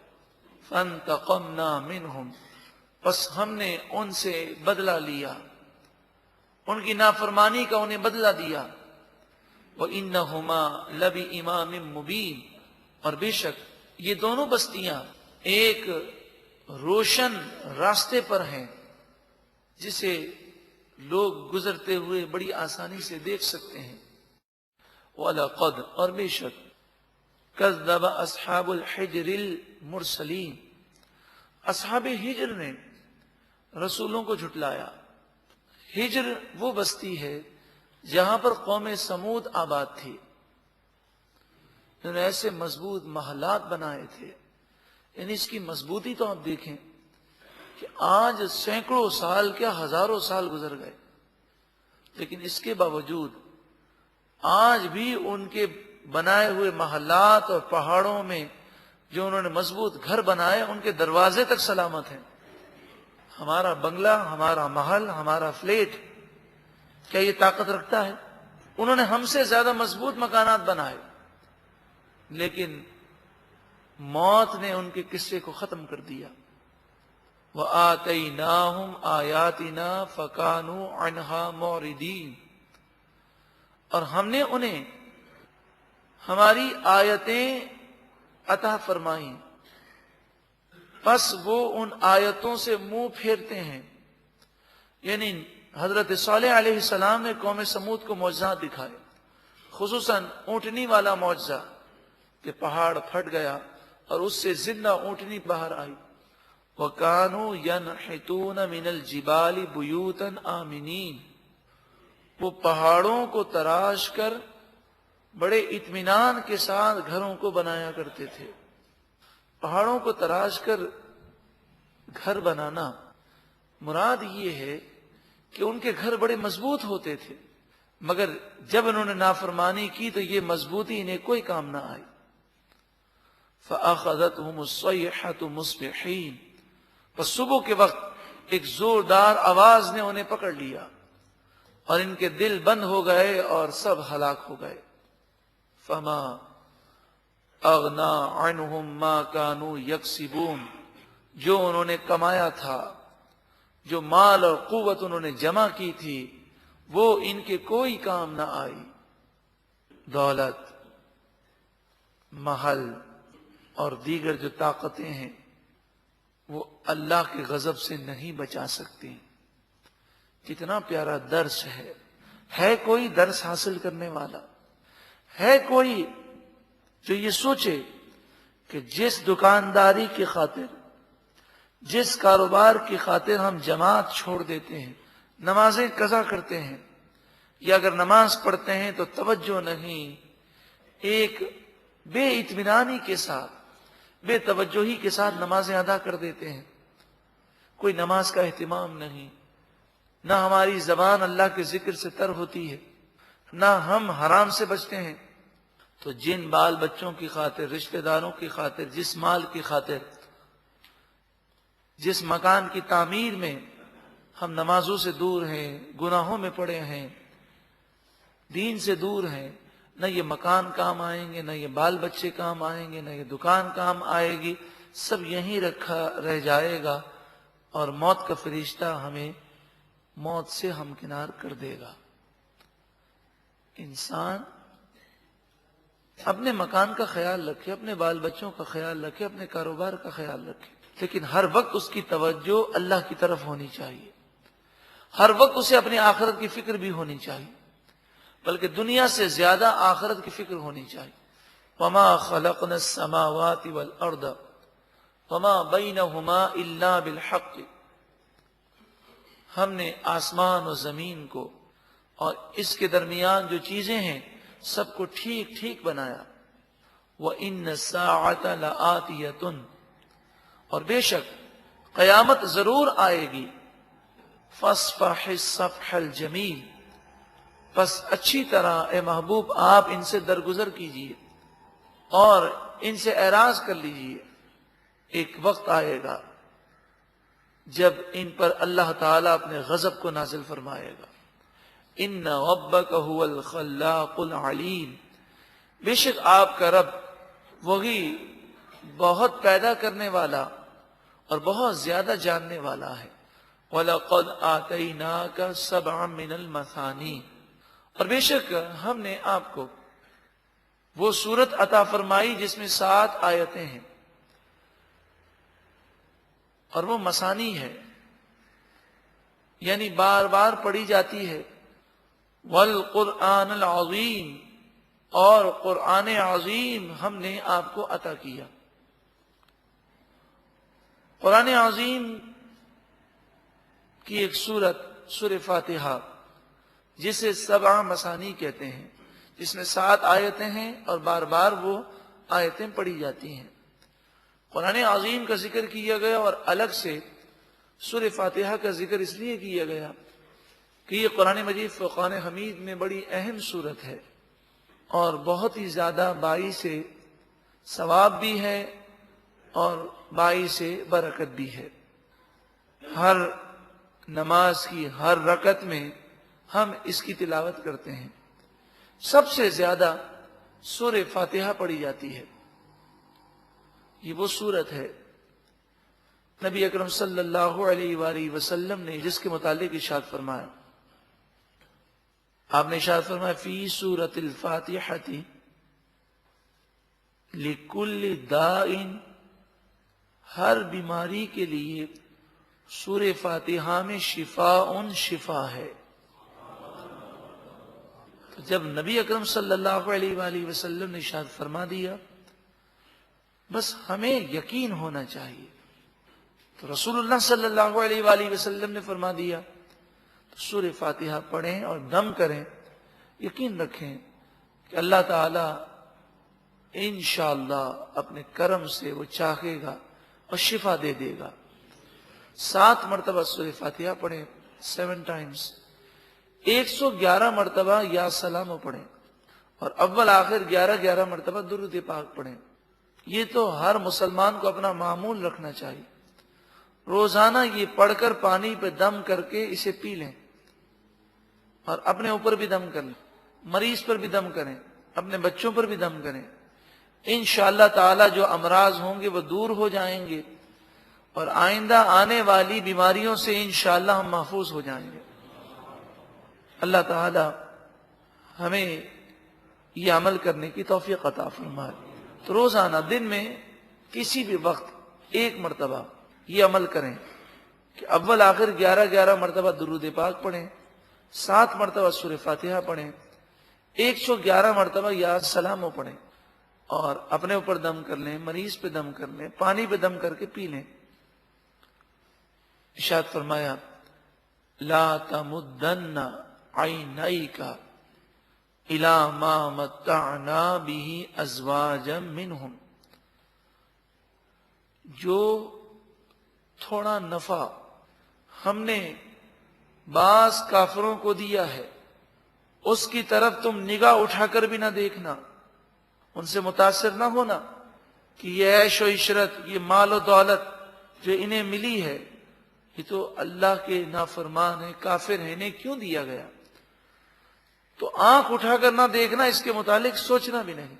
فَانْتَقَمْنَا مِنْهُمْ، پس ہم نے ان سے بدلہ لیا، ان کی نافرمانی کا انہیں بدلہ دیا۔ وَإِنَّهُمَا لَبِإِمَامٍ مُبِينٍ، اور بے شک یہ دونوں بستیاں ایک روشن راستے پر ہیں جسے لوگ گزرتے ہوئے بڑی آسانی سے دیکھ سکتے ہیں۔ وَلَقَدْ، اور بے شک كَذَّبَ أَصْحَابُ الْحِجْرِ الْمُرْسَلِينَ، اصحاب ہجر نے رسولوں کو جھٹلایا۔ ہجر وہ بستی ہے جہاں پر قوم سمود آباد تھی، انہوں نے ایسے مضبوط محلات بنائے تھے، یعنی اس کی مضبوطی تو آپ دیکھیں کہ آج سینکڑوں سال کیا ہزاروں سال گزر گئے، لیکن اس کے باوجود آج بھی ان کے بنائے ہوئے محلات اور پہاڑوں میں جو انہوں نے مضبوط گھر بنائے ان کے دروازے تک سلامت ہیں۔ ہمارا بنگلہ، ہمارا محل، ہمارا فلیٹ کیا یہ طاقت رکھتا ہے؟ انہوں نے ہم سے زیادہ مضبوط مکانات بنائے، لیکن موت نے ان کے قصے کو ختم کر دیا۔ وَآتَيْنَاهُمْ آيَاتِنَا فَكَانُوا عَنْهَا مُعْرِضِينَ، اور ہم نے انہیں ہماری آیتیں عطا فرمائی، بس وہ ان آیتوں سے منہ پھیرتے ہیں. یعنی حضرت صالح علیہ السلام نے قوم سمود کو معجزات دکھائے، خصوصاً اونٹنی والا معجزہ کہ پہاڑ پھٹ گیا اور اس سے زندہ اونٹنی باہر آئی. وَكَانُوا يَنْحِتُونَ مِنَ الْجِبَالِ بُيُوتًا آمِنِينَ، وہ پہاڑوں کو تراش کر بڑے اطمینان کے ساتھ گھروں کو بنایا کرتے تھے. پہاڑوں کو تراش کر گھر بنانا مراد یہ ہے کہ ان کے گھر بڑے مضبوط ہوتے تھے، مگر جب انہوں نے نافرمانی کی تو یہ مضبوطی انہیں کوئی کام نہ آئی. فَأَخَذَتْهُمُ الصَّيْحَةُ مُصْبِحِينَ، پس صبح کے وقت ایک زوردار آواز نے انہیں پکڑ لیا اور ان کے دل بند ہو گئے اور سب ہلاک ہو گئے. فما اغنا عنہم ما کانوا یکسبون، جو انہوں نے کمایا تھا، جو مال اور قوت انہوں نے جمع کی تھی، وہ ان کے کوئی کام نہ آئی. دولت، محل اور دیگر جو طاقتیں ہیں وہ اللہ کے غضب سے نہیں بچا سکتی. کتنا پیارا درس ہے کوئی درس حاصل کرنے والا؟ ہے کوئی جو یہ سوچے کہ جس دکانداری کی خاطر، جس کاروبار کی خاطر ہم جماعت چھوڑ دیتے ہیں، نمازیں قضا کرتے ہیں، یا اگر نماز پڑھتے ہیں تو توجہ نہیں، ایک بے اطمینانی کے ساتھ، بے توجہی کے ساتھ نمازیں ادا کر دیتے ہیں، کوئی نماز کا اہتمام نہیں، نہ ہماری زبان اللہ کے ذکر سے تر ہوتی ہے، نہ ہم حرام سے بچتے ہیں، تو جن بال بچوں کی خاطر، رشتہ داروں کی خاطر، جس مال کی خاطر، جس مکان کی تعمیر میں ہم نمازوں سے دور ہیں، گناہوں میں پڑے ہیں، دین سے دور ہیں، نہ یہ مکان کام آئیں گے، نہ یہ بال بچے کام آئیں گے، نہ یہ دکان کام آئے گی، سب یہیں رکھا رہ جائے گا اور موت کا فرشتہ ہمیں موت سے ہمکنار کر دے گا. انسان اپنے مکان کا خیال رکھے، اپنے بال بچوں کا خیال رکھے، اپنے کاروبار کا خیال رکھے، لیکن ہر وقت اس کی توجہ اللہ کی طرف ہونی چاہیے. ہر وقت اسے اپنی آخرت کی فکر بھی ہونی چاہیے، بلکہ دنیا سے زیادہ آخرت کی فکر ہونی چاہیے. وَمَا خَلَقْنَا السَّمَاوَاتِ وَالْأَرْضَ وَمَا بَيْنَهُمَا إِلَّا بِالْحَقِّ، ہم نے آسمان و زمین کو اور اس کے درمیان جو چیزیں ہیں سب کو ٹھیک ٹھیک بنایا. وَإِنَّ السَّاعَةَ لَآتِيَةٌ، اور بے شک قیامت ضرور آئے گی. فَاصْفَحِ الصَّفْحَ الْجَمِيلَ، بس اچھی طرح اے محبوب آپ ان سے درگزر کیجئے اور ان سے اعراض کر لیجئے. ایک وقت آئے گا جب ان پر اللہ تعالیٰ اپنے غضب کو نازل فرمائے گا. ان ربک هو الخلاق العلیم، بے شک آپ کا رب وہی بہت پیدا کرنے والا اور بہت زیادہ جاننے والا ہے. وَلَقَدْ آتَيْنَاكَ سَبْعًا مِّنَ الْمَثَانِي، اور بے شک ہم نے آپ کو وہ سورت عطا فرمائی جس میں 7 آیتیں ہیں، اور وہ مثانی ہے، یعنی بار بار پڑھی جاتی ہے. والقرآن العظیم، اور قرآن عظیم ہم نے آپ کو عطا کیا. قرآن عظیم کی ایک سورت سورہ فاتحہ، جسے 7 مثانی کہتے ہیں، جس میں 7 آیتیں ہیں اور بار بار وہ آیتیں پڑھی جاتی ہیں. قرآن عظیم کا ذکر کیا گیا اور الگ سے سورہ فاتحہ کا ذکر اس لیے کیا گیا کہ یہ قرآن مجید فرقان حمید میں بڑی اہم سورت ہے اور بہت ہی زیادہ باعث ثواب بھی ہے اور باعث برکت بھی ہے. ہر نماز کی ہر رکعت میں ہم اس کی تلاوت کرتے ہیں. سب سے زیادہ سورہ فاتحہ پڑھی جاتی ہے. یہ وہ سورت ہے نبی اکرم صلی اللہ علیہ وآلہ وسلم نے جس کے متعلق ارشاد فرمایا. آپ نے ارشاد فرمایا فی سورۃ الفاتحہ لِكُلِّ دَاءٍ، ہر بیماری کے لیے سورہ فاتحہ میں شفاء شفا ہے۔ تو جب نبی اکرم صلی اللہ علیہ وآلہ وسلم نے ارشاد فرما دیا، بس ہمیں یقین ہونا چاہیے۔ تو رسول اللہ صلی اللہ علیہ وآلہ وسلم نے فرما دیا تو سورہ فاتحہ پڑھیں اور دم کریں، یقین رکھیں کہ اللہ تعالی انشاءاللہ اپنے کرم سے وہ چاہے گا اور شفا دے دے گا۔ 7 مرتبہ سورہ فاتحہ پڑھیں 7 ٹائمز، 111 مرتبہ یا سلام پڑھیں، اور اول آخر 11 مرتبہ درود پاک پڑھیں۔ یہ تو ہر مسلمان کو اپنا معمول رکھنا چاہیے، روزانہ یہ پڑھ کر پانی پہ دم کر کے اسے پی لیں، اور اپنے اوپر بھی دم کر لیں، مریض پر بھی دم کریں، اپنے بچوں پر بھی دم کریں۔ انشاءاللہ تعالی جو امراض ہوں گے وہ دور ہو جائیں گے، اور آئندہ آنے والی بیماریوں سے انشاءاللہ ہم محفوظ ہو جائیں گے۔ اللہ تعالی ہمیں یہ عمل کرنے کی توفیق عطا فرمائے۔ تو روزانہ دن میں کسی بھی وقت 1 مرتبہ یہ عمل کریں کہ اول آخر 11 مرتبہ درود پاک پڑھیں، 7 مرتبہ سورہ فاتحہ پڑھیں، 111 مرتبہ یا سلام پڑھیں، اور اپنے اوپر دم کر لیں، مریض پہ دم کر لیں، پانی پہ دم کر کے پی لیں۔ ارشاد فرمایا لا تمدن عینیک الی ما متعنا به ازواجا منہم، جو تھوڑا نفع ہم نے بعض کافروں کو دیا ہے اس کی طرف تم نگاہ اٹھا کر بھی نہ دیکھنا، ان سے متاثر نہ ہونا کہ یہ عیش و عشرت، یہ مال و دولت جو انہیں ملی ہے یہ تو اللہ کے نافرمان ہیں، کافر ہیں، انہیں کیوں دیا گیا؟ تو آنکھ اٹھا کر نہ دیکھنا، اس کے متعلق سوچنا بھی نہیں۔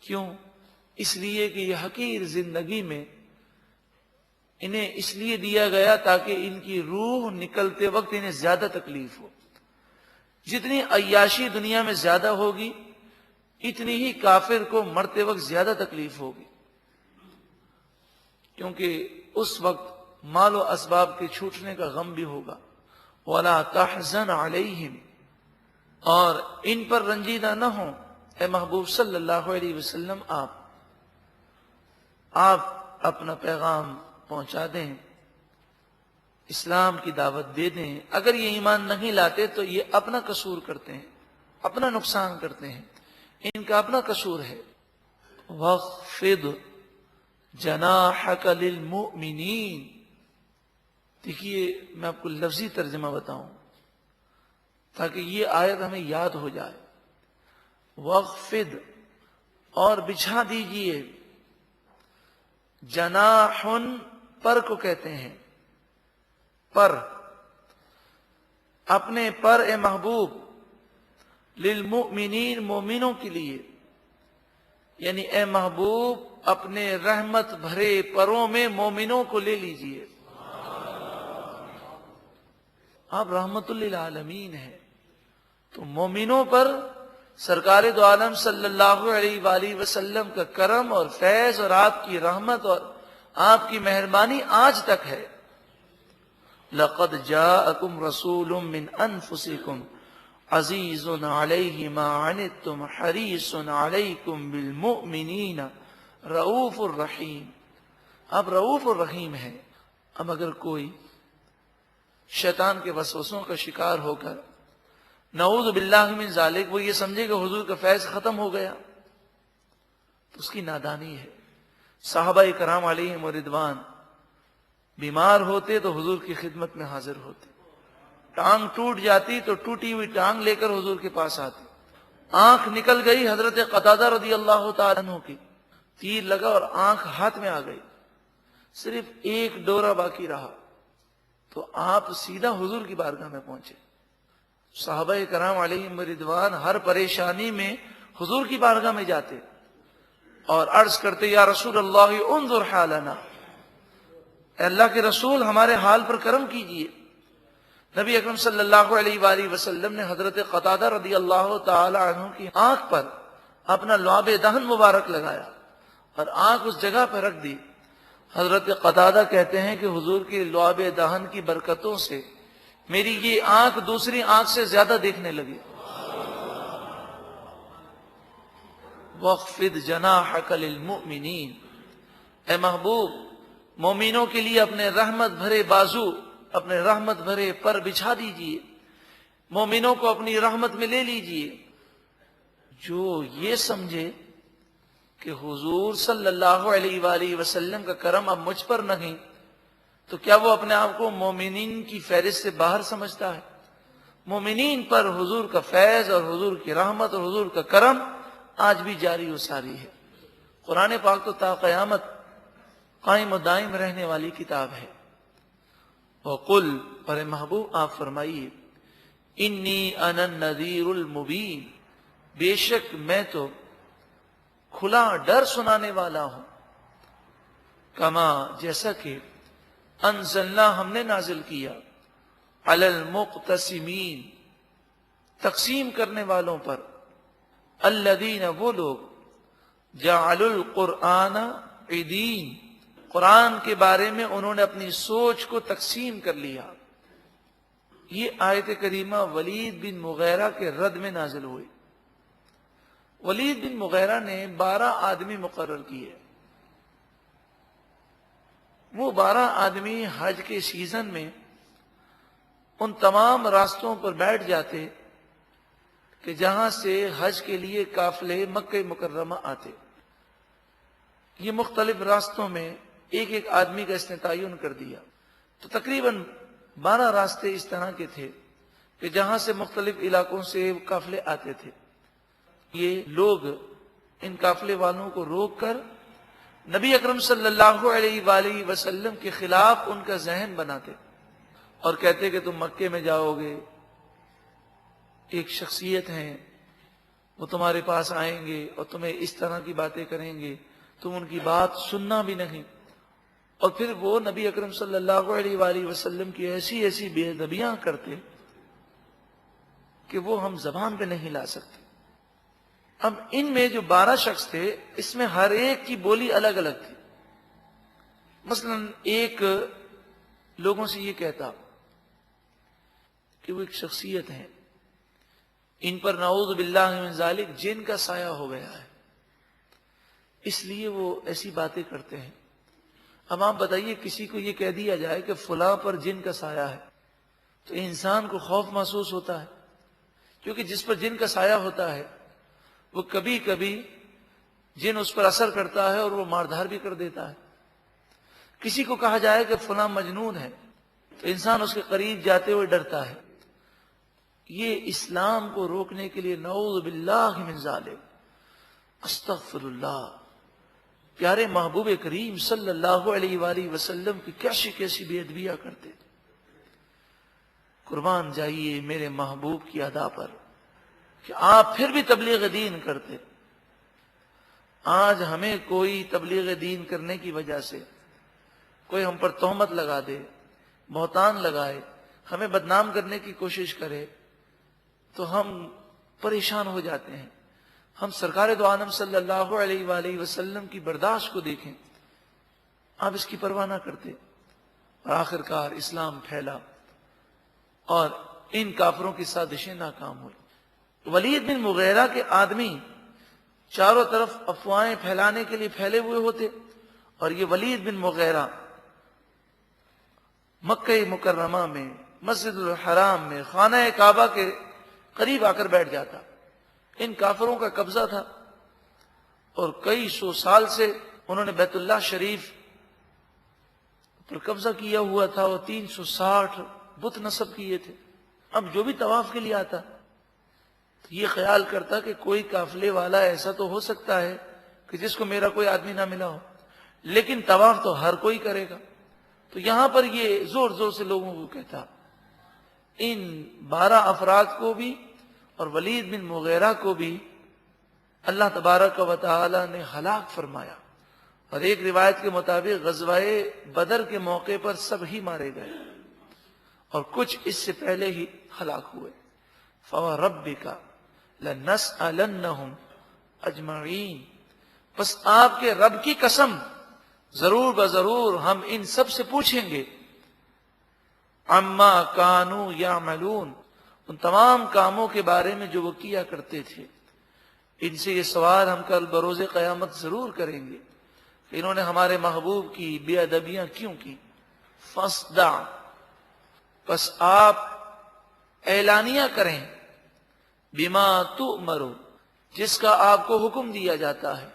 کیوں؟ اس لیے کہ یہ حقیر زندگی میں انہیں اس لیے دیا گیا تاکہ ان کی روح نکلتے وقت انہیں زیادہ تکلیف ہو۔ جتنی عیاشی دنیا میں زیادہ ہوگی اتنی ہی کافر کو مرتے وقت زیادہ تکلیف ہوگی، کیونکہ اس وقت مال و اسباب کے چھوٹنے کا غم بھی ہوگا۔ وَلَا تَحْزَنْ عَلَيْهِمْ، اور ان پر رنجیدہ نہ ہوں۔ اے محبوب صلی اللہ علیہ وسلم، آپ اپنا پیغام پہنچا دیں، اسلام کی دعوت دے دیں۔ اگر یہ ایمان نہیں لاتے تو یہ اپنا قصور کرتے ہیں، اپنا نقصان کرتے ہیں، ان کا اپنا قصور ہے۔ وَاخْفِضْ جَنَاحَكَ لِلْمُؤْمِنِينَ، دیکھیے میں آپ کو لفظی ترجمہ بتاؤں تاکہ یہ آیت ہمیں یاد ہو جائے۔ وَاخْفِضْ، اور بچھا دیجئے، جناحن پر کو کہتے ہیں، پر، اپنے پر اے محبوب، للمؤمنین، مومنوں کے لیے، یعنی اے محبوب اپنے رحمت بھرے پروں میں مومنوں کو لے لیجئے۔ آپ رحمت للعالمین ہیں، تو مومنوں پر سرکار دو عالم صلی اللہ علیہ وآلہ وسلم کا کرم اور فیض اور آپ کی رحمت اور آپ کی مہربانی آج تک ہے۔ لَقَدْ جَاءَكُمْ رَسُولٌ مِّنْ أَنفُسِكُمْ عَزِيزٌ عَلَيْهِ مَا عَنِتُّمْ حَرِيصٌ عَلَيْكُمْ بِالْمُؤْمِنِينَ رؤوف الرحیم، آپ رؤوف الرحیم ہیں۔ اب اگر کوئی شیطان کے وسوسوں کا شکار ہو کر نعوذ باللہ من ذالک وہ یہ سمجھے کہ حضور کا فیض ختم ہو گیا تو اس کی نادانی ہے۔ صحابہ کرام علیہم رضوان بیمار ہوتے تو حضور کی خدمت میں حاضر ہوتے، ٹانگ ٹوٹ جاتی تو ٹوٹی ہوئی ٹانگ لے کر حضور کے پاس آتے، آنکھ نکل گئی حضرت قتادہ رضی اللہ تعالیٰ عنہ کی، تیر لگا اور آنکھ ہاتھ میں آ گئی، صرف ایک ڈورا باقی رہا تو آپ سیدھا حضور کی بارگاہ میں پہنچے۔ صحابہ کرام علیہم رضوان ہر پریشانی میں حضور کی بارگاہ میں جاتے اور عرض کرتے یا رسول اللہ انظر حالنا، اے اللہ کے رسول ہمارے حال پر کرم کیجئے۔ نبی اکرم صلی اللہ علیہ وآلہ وسلم نے حضرت قتادہ رضی اللہ تعالی عنہ کی آنکھ پر اپنا لعاب دہن مبارک لگایا اور آنکھ اس جگہ پہ رکھ دی۔ حضرت قتادہ کہتے ہیں کہ حضور کے لعاب دہن کی برکتوں سے میری یہ آنکھ دوسری آنکھ سے زیادہ دیکھنے لگی۔ وَاخْفِضْ جَنَاحَكَ لِلْمُؤْمِنِينَ، اے محبوب مومنوں کے لیے اپنے رحمت بھرے بازو، اپنے رحمت بھرے پر بچھا دیجئے، مومنوں کو اپنی رحمت میں لے لیجئے۔ جو یہ سمجھے کہ حضور صلی اللہ علیہ وآلہ وسلم کا کرم اب مجھ پر نہیں، تو کیا وہ اپنے آپ کو مومنین کی فہرست سے باہر سمجھتا ہے؟ مومنین پر حضور کا فیض اور حضور کی رحمت اور حضور کا کرم آج بھی جاری و ساری ہے۔ قرآن پاک تو تا قیامت قائم و دائم رہنے والی کتاب ہے۔ وَقُلْ، اور محبوب آپ فرمائیے، انی انا النذیر المبین، بے شک میں تو کھلا ڈر سنانے والا ہوں، کما جیسا کہ انزلنا ہم نے نازل کیا، علی المقتسمین تقسیم کرنے والوں پر، الذین وہ لوگ، جعلوا القرآن عیدین قرآن کے بارے میں انہوں نے اپنی سوچ کو تقسیم کر لیا۔ یہ آیت کریمہ ولید بن مغیرہ کے رد میں نازل ہوئی۔ ولید بن مغیرہ نے 12 آدمی مقرر کیے۔ وہ 12 آدمی حج کے سیزن میں ان تمام راستوں پر بیٹھ جاتے کہ جہاں سے حج کے لیے قافلے مکہ مکرمہ آتے۔ یہ مختلف راستوں میں ایک ایک آدمی کا اس نے تعین کر دیا، تو تقریباً 12 راستے اس طرح کے تھے کہ جہاں سے مختلف علاقوں سے قافلے آتے تھے۔ یہ لوگ ان قافلے والوں کو روک کر نبی اکرم صلی اللہ علیہ وآلہ وسلم کے خلاف ان کا ذہن بناتے اور کہتے کہ تم مکے میں جاؤ گے، ایک شخصیت ہیں وہ تمہارے پاس آئیں گے اور تمہیں اس طرح کی باتیں کریں گے، تم ان کی بات سننا بھی نہیں۔ اور پھر وہ نبی اکرم صلی اللہ علیہ وآلہ وسلم کی ایسی ایسی بے ادبیاں کرتے کہ وہ ہم زبان پہ نہیں لا سکتے۔ اب ان میں جو 12 شخص تھے، اس میں ہر ایک کی بولی الگ الگ تھی۔ مثلا ایک لوگوں سے یہ کہتا کہ وہ ایک شخصیت ہے، ان پر نعوذ باللہ من ذالک جن کا سایہ ہو گیا ہے، اس لیے وہ ایسی باتیں کرتے ہیں۔ اب آپ بتائیے کسی کو یہ کہہ دیا جائے کہ فلاں پر جن کا سایہ ہے، تو انسان کو خوف محسوس ہوتا ہے، کیونکہ جس پر جن کا سایہ ہوتا ہے وہ کبھی کبھی جن اس پر اثر کرتا ہے اور وہ ماردھار بھی کر دیتا ہے۔ کسی کو کہا جائے کہ فلاں مجنون ہے تو انسان اس کے قریب جاتے ہوئے ڈرتا ہے۔ یہ اسلام کو روکنے کے لیے نعوذ باللہ من ذالک، استغفر اللہ، پیارے محبوب کریم صلی اللہ علیہ وآلہ وسلم کی کیسی کیسی بے ادبیاں کرتے۔ قربان جائیے میرے محبوب کی ادا پر کہ آپ پھر بھی تبلیغ دین کرتے۔ آج ہمیں کوئی تبلیغ دین کرنے کی وجہ سے کوئی ہم پر تہمت لگا دے، بہتان لگائے، ہمیں بدنام کرنے کی کوشش کرے تو ہم پریشان ہو جاتے ہیں۔ ہم سرکار دو عالم صلی اللہ علیہ وآلہ وسلم کی برداشت کو دیکھیں، آپ اس کی پرواہ نہ کرتے، اور آخر کار اسلام پھیلا اور ان کافروں کی سازشیں ناکام ہوئی۔ ولید بن مغیرہ کے آدمی چاروں طرف افواہیں پھیلانے کے لیے پھیلے ہوئے ہوتے، اور یہ ولید بن مغیرہ مکہ مکرمہ میں مسجد الحرام میں خانہ کعبہ کے قریب آ کر بیٹھ جاتا۔ ان کافروں کا قبضہ تھا اور کئی سو سال سے انہوں نے بیت اللہ شریف پر قبضہ کیا ہوا تھا اور 360 بت نصب کیے تھے۔ اب جو بھی طواف کے لیے آتا تو یہ خیال کرتا کہ کوئی قافلے والا ایسا تو ہو سکتا ہے کہ جس کو میرا کوئی آدمی نہ ملا ہو، لیکن طواف تو ہر کوئی کرے گا۔ تو یہاں پر یہ زور زور سے لوگوں کو کہتا، ان 12 افراد کو بھی اور ولید بن مغیرہ کو بھی اللہ تبارک و تعالی نے ہلاک فرمایا، اور ایک روایت کے مطابق غزوہ بدر کے موقع پر سب ہی مارے گئے اور کچھ اس سے پہلے ہی ہلاک ہوئے۔ فَوَرَبِّكَ لَنَسْأَلَنَّهُمْ اجمعین، بس آپ کے رب کی قسم ضرور بضرور ہم ان سب سے پوچھیں گے، عما کانوا یعملون، ان تمام کاموں کے بارے میں جو وہ کیا کرتے تھے، ان سے یہ سوال ہم کل بروز قیامت ضرور کریں گے کہ انہوں نے ہمارے محبوب کی بے ادبیاں کیوں کی۔ فاصدع، بس آپ اعلانیہ کریں، بما تؤمر، جس کا آپ کو حکم دیا جاتا ہے،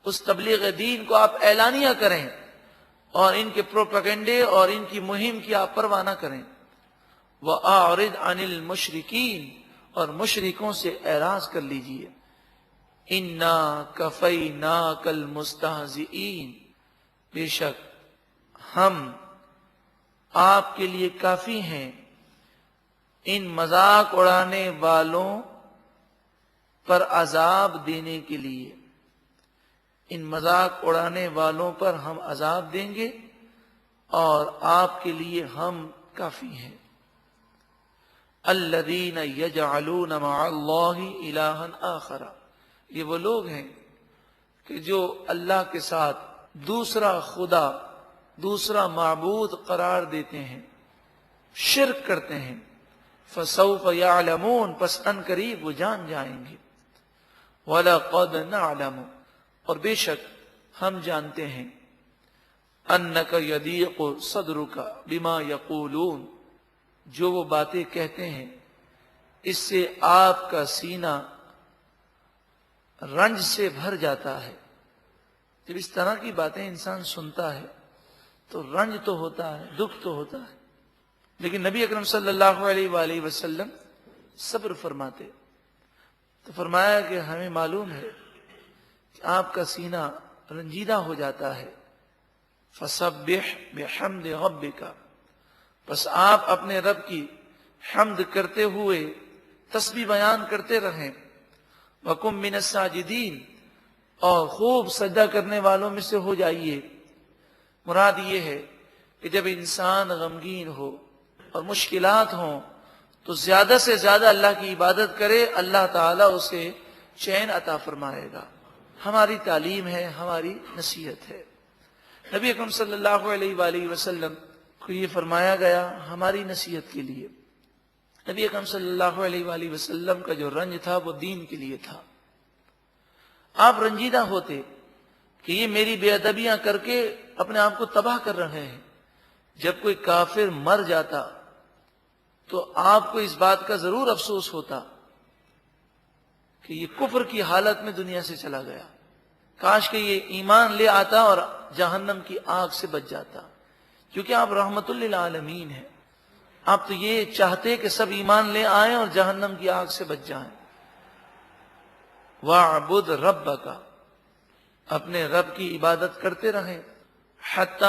اس تبلیغ دین کو آپ اعلانیہ کریں اور ان کے پروپیگنڈے اور ان کی مہم کی آپ پرواہ نہ کریں۔ وَأَعْرِضْ عَنِ الْمُشْرِكِينَ، اور مشرکوں سے اعراض کر لیجئے۔ اِنَّا كَفَيْنَاكَ الْمُسْتَهْزِئِينَ، بے شک ہم آپ کے لیے کافی ہیں ان مذاق اڑانے والوں پر عذاب دینے کے لیے، ان مذاق اڑانے والوں پر ہم عذاب دیں گے اور آپ کے لیے ہم کافی ہیں۔ الذین یجعلون مع اللہ الہا آخر، یہ وہ لوگ ہیں کہ جو اللہ کے ساتھ دوسرا خدا، دوسرا معبود قرار دیتے ہیں، شرک کرتے ہیں۔ فسوف یعلمون، پس ان قریب وہ جان جائیں گے۔ وَلَقَدْ نَعْلَمُ، اور بے شک ہم جانتے ہیں، انک یضیق صدرک بما یقولون، جو وہ باتیں کہتے ہیں اس سے آپ کا سینہ رنج سے بھر جاتا ہے۔ جب اس طرح کی باتیں انسان سنتا ہے تو رنج تو ہوتا ہے، دکھ تو ہوتا ہے، لیکن نبی اکرم صلی اللہ علیہ وآلہ وسلم صبر فرماتے، تو فرمایا کہ ہمیں معلوم ہے کہ آپ کا سینہ رنجیدہ ہو جاتا ہے۔ فسبح بحمد ربک، بس آپ اپنے رب کی حمد کرتے ہوئے تسبیح بیان کرتے رہیں۔ وَقُم مِّنَ السَّاجِدِينَ، اور خوب سجدہ کرنے والوں میں سے ہو جائیے۔ مراد یہ ہے کہ جب انسان غمگین ہو اور مشکلات ہوں تو زیادہ سے زیادہ اللہ کی عبادت کرے، اللہ تعالیٰ اسے چین عطا فرمائے گا۔ ہماری تعلیم ہے، ہماری نصیحت ہے۔ نبی اکرم صلی اللہ علیہ وآلہ وسلم کو یہ فرمایا گیا ہماری نصیحت کے لیے۔ نبی اکرم صلی اللہ علیہ وآلہ وسلم کا جو رنج تھا وہ دین کے لیے تھا۔ آپ رنجیدہ ہوتے کہ یہ میری بے ادبیاں کر کے اپنے آپ کو تباہ کر رہے ہیں۔ جب کوئی کافر مر جاتا تو آپ کو اس بات کا ضرور افسوس ہوتا کہ یہ کفر کی حالت میں دنیا سے چلا گیا، کاش کہ یہ ایمان لے آتا اور جہنم کی آگ سے بچ جاتا، کیونکہ آپ رحمت للعالمین ہیں۔ آپ تو یہ چاہتے کہ سب ایمان لے آئیں اور جہنم کی آگ سے بچ جائیں۔ وَاعْبُدْ رَبَّكَ، اپنے رب کی عبادت کرتے رہیں، حتی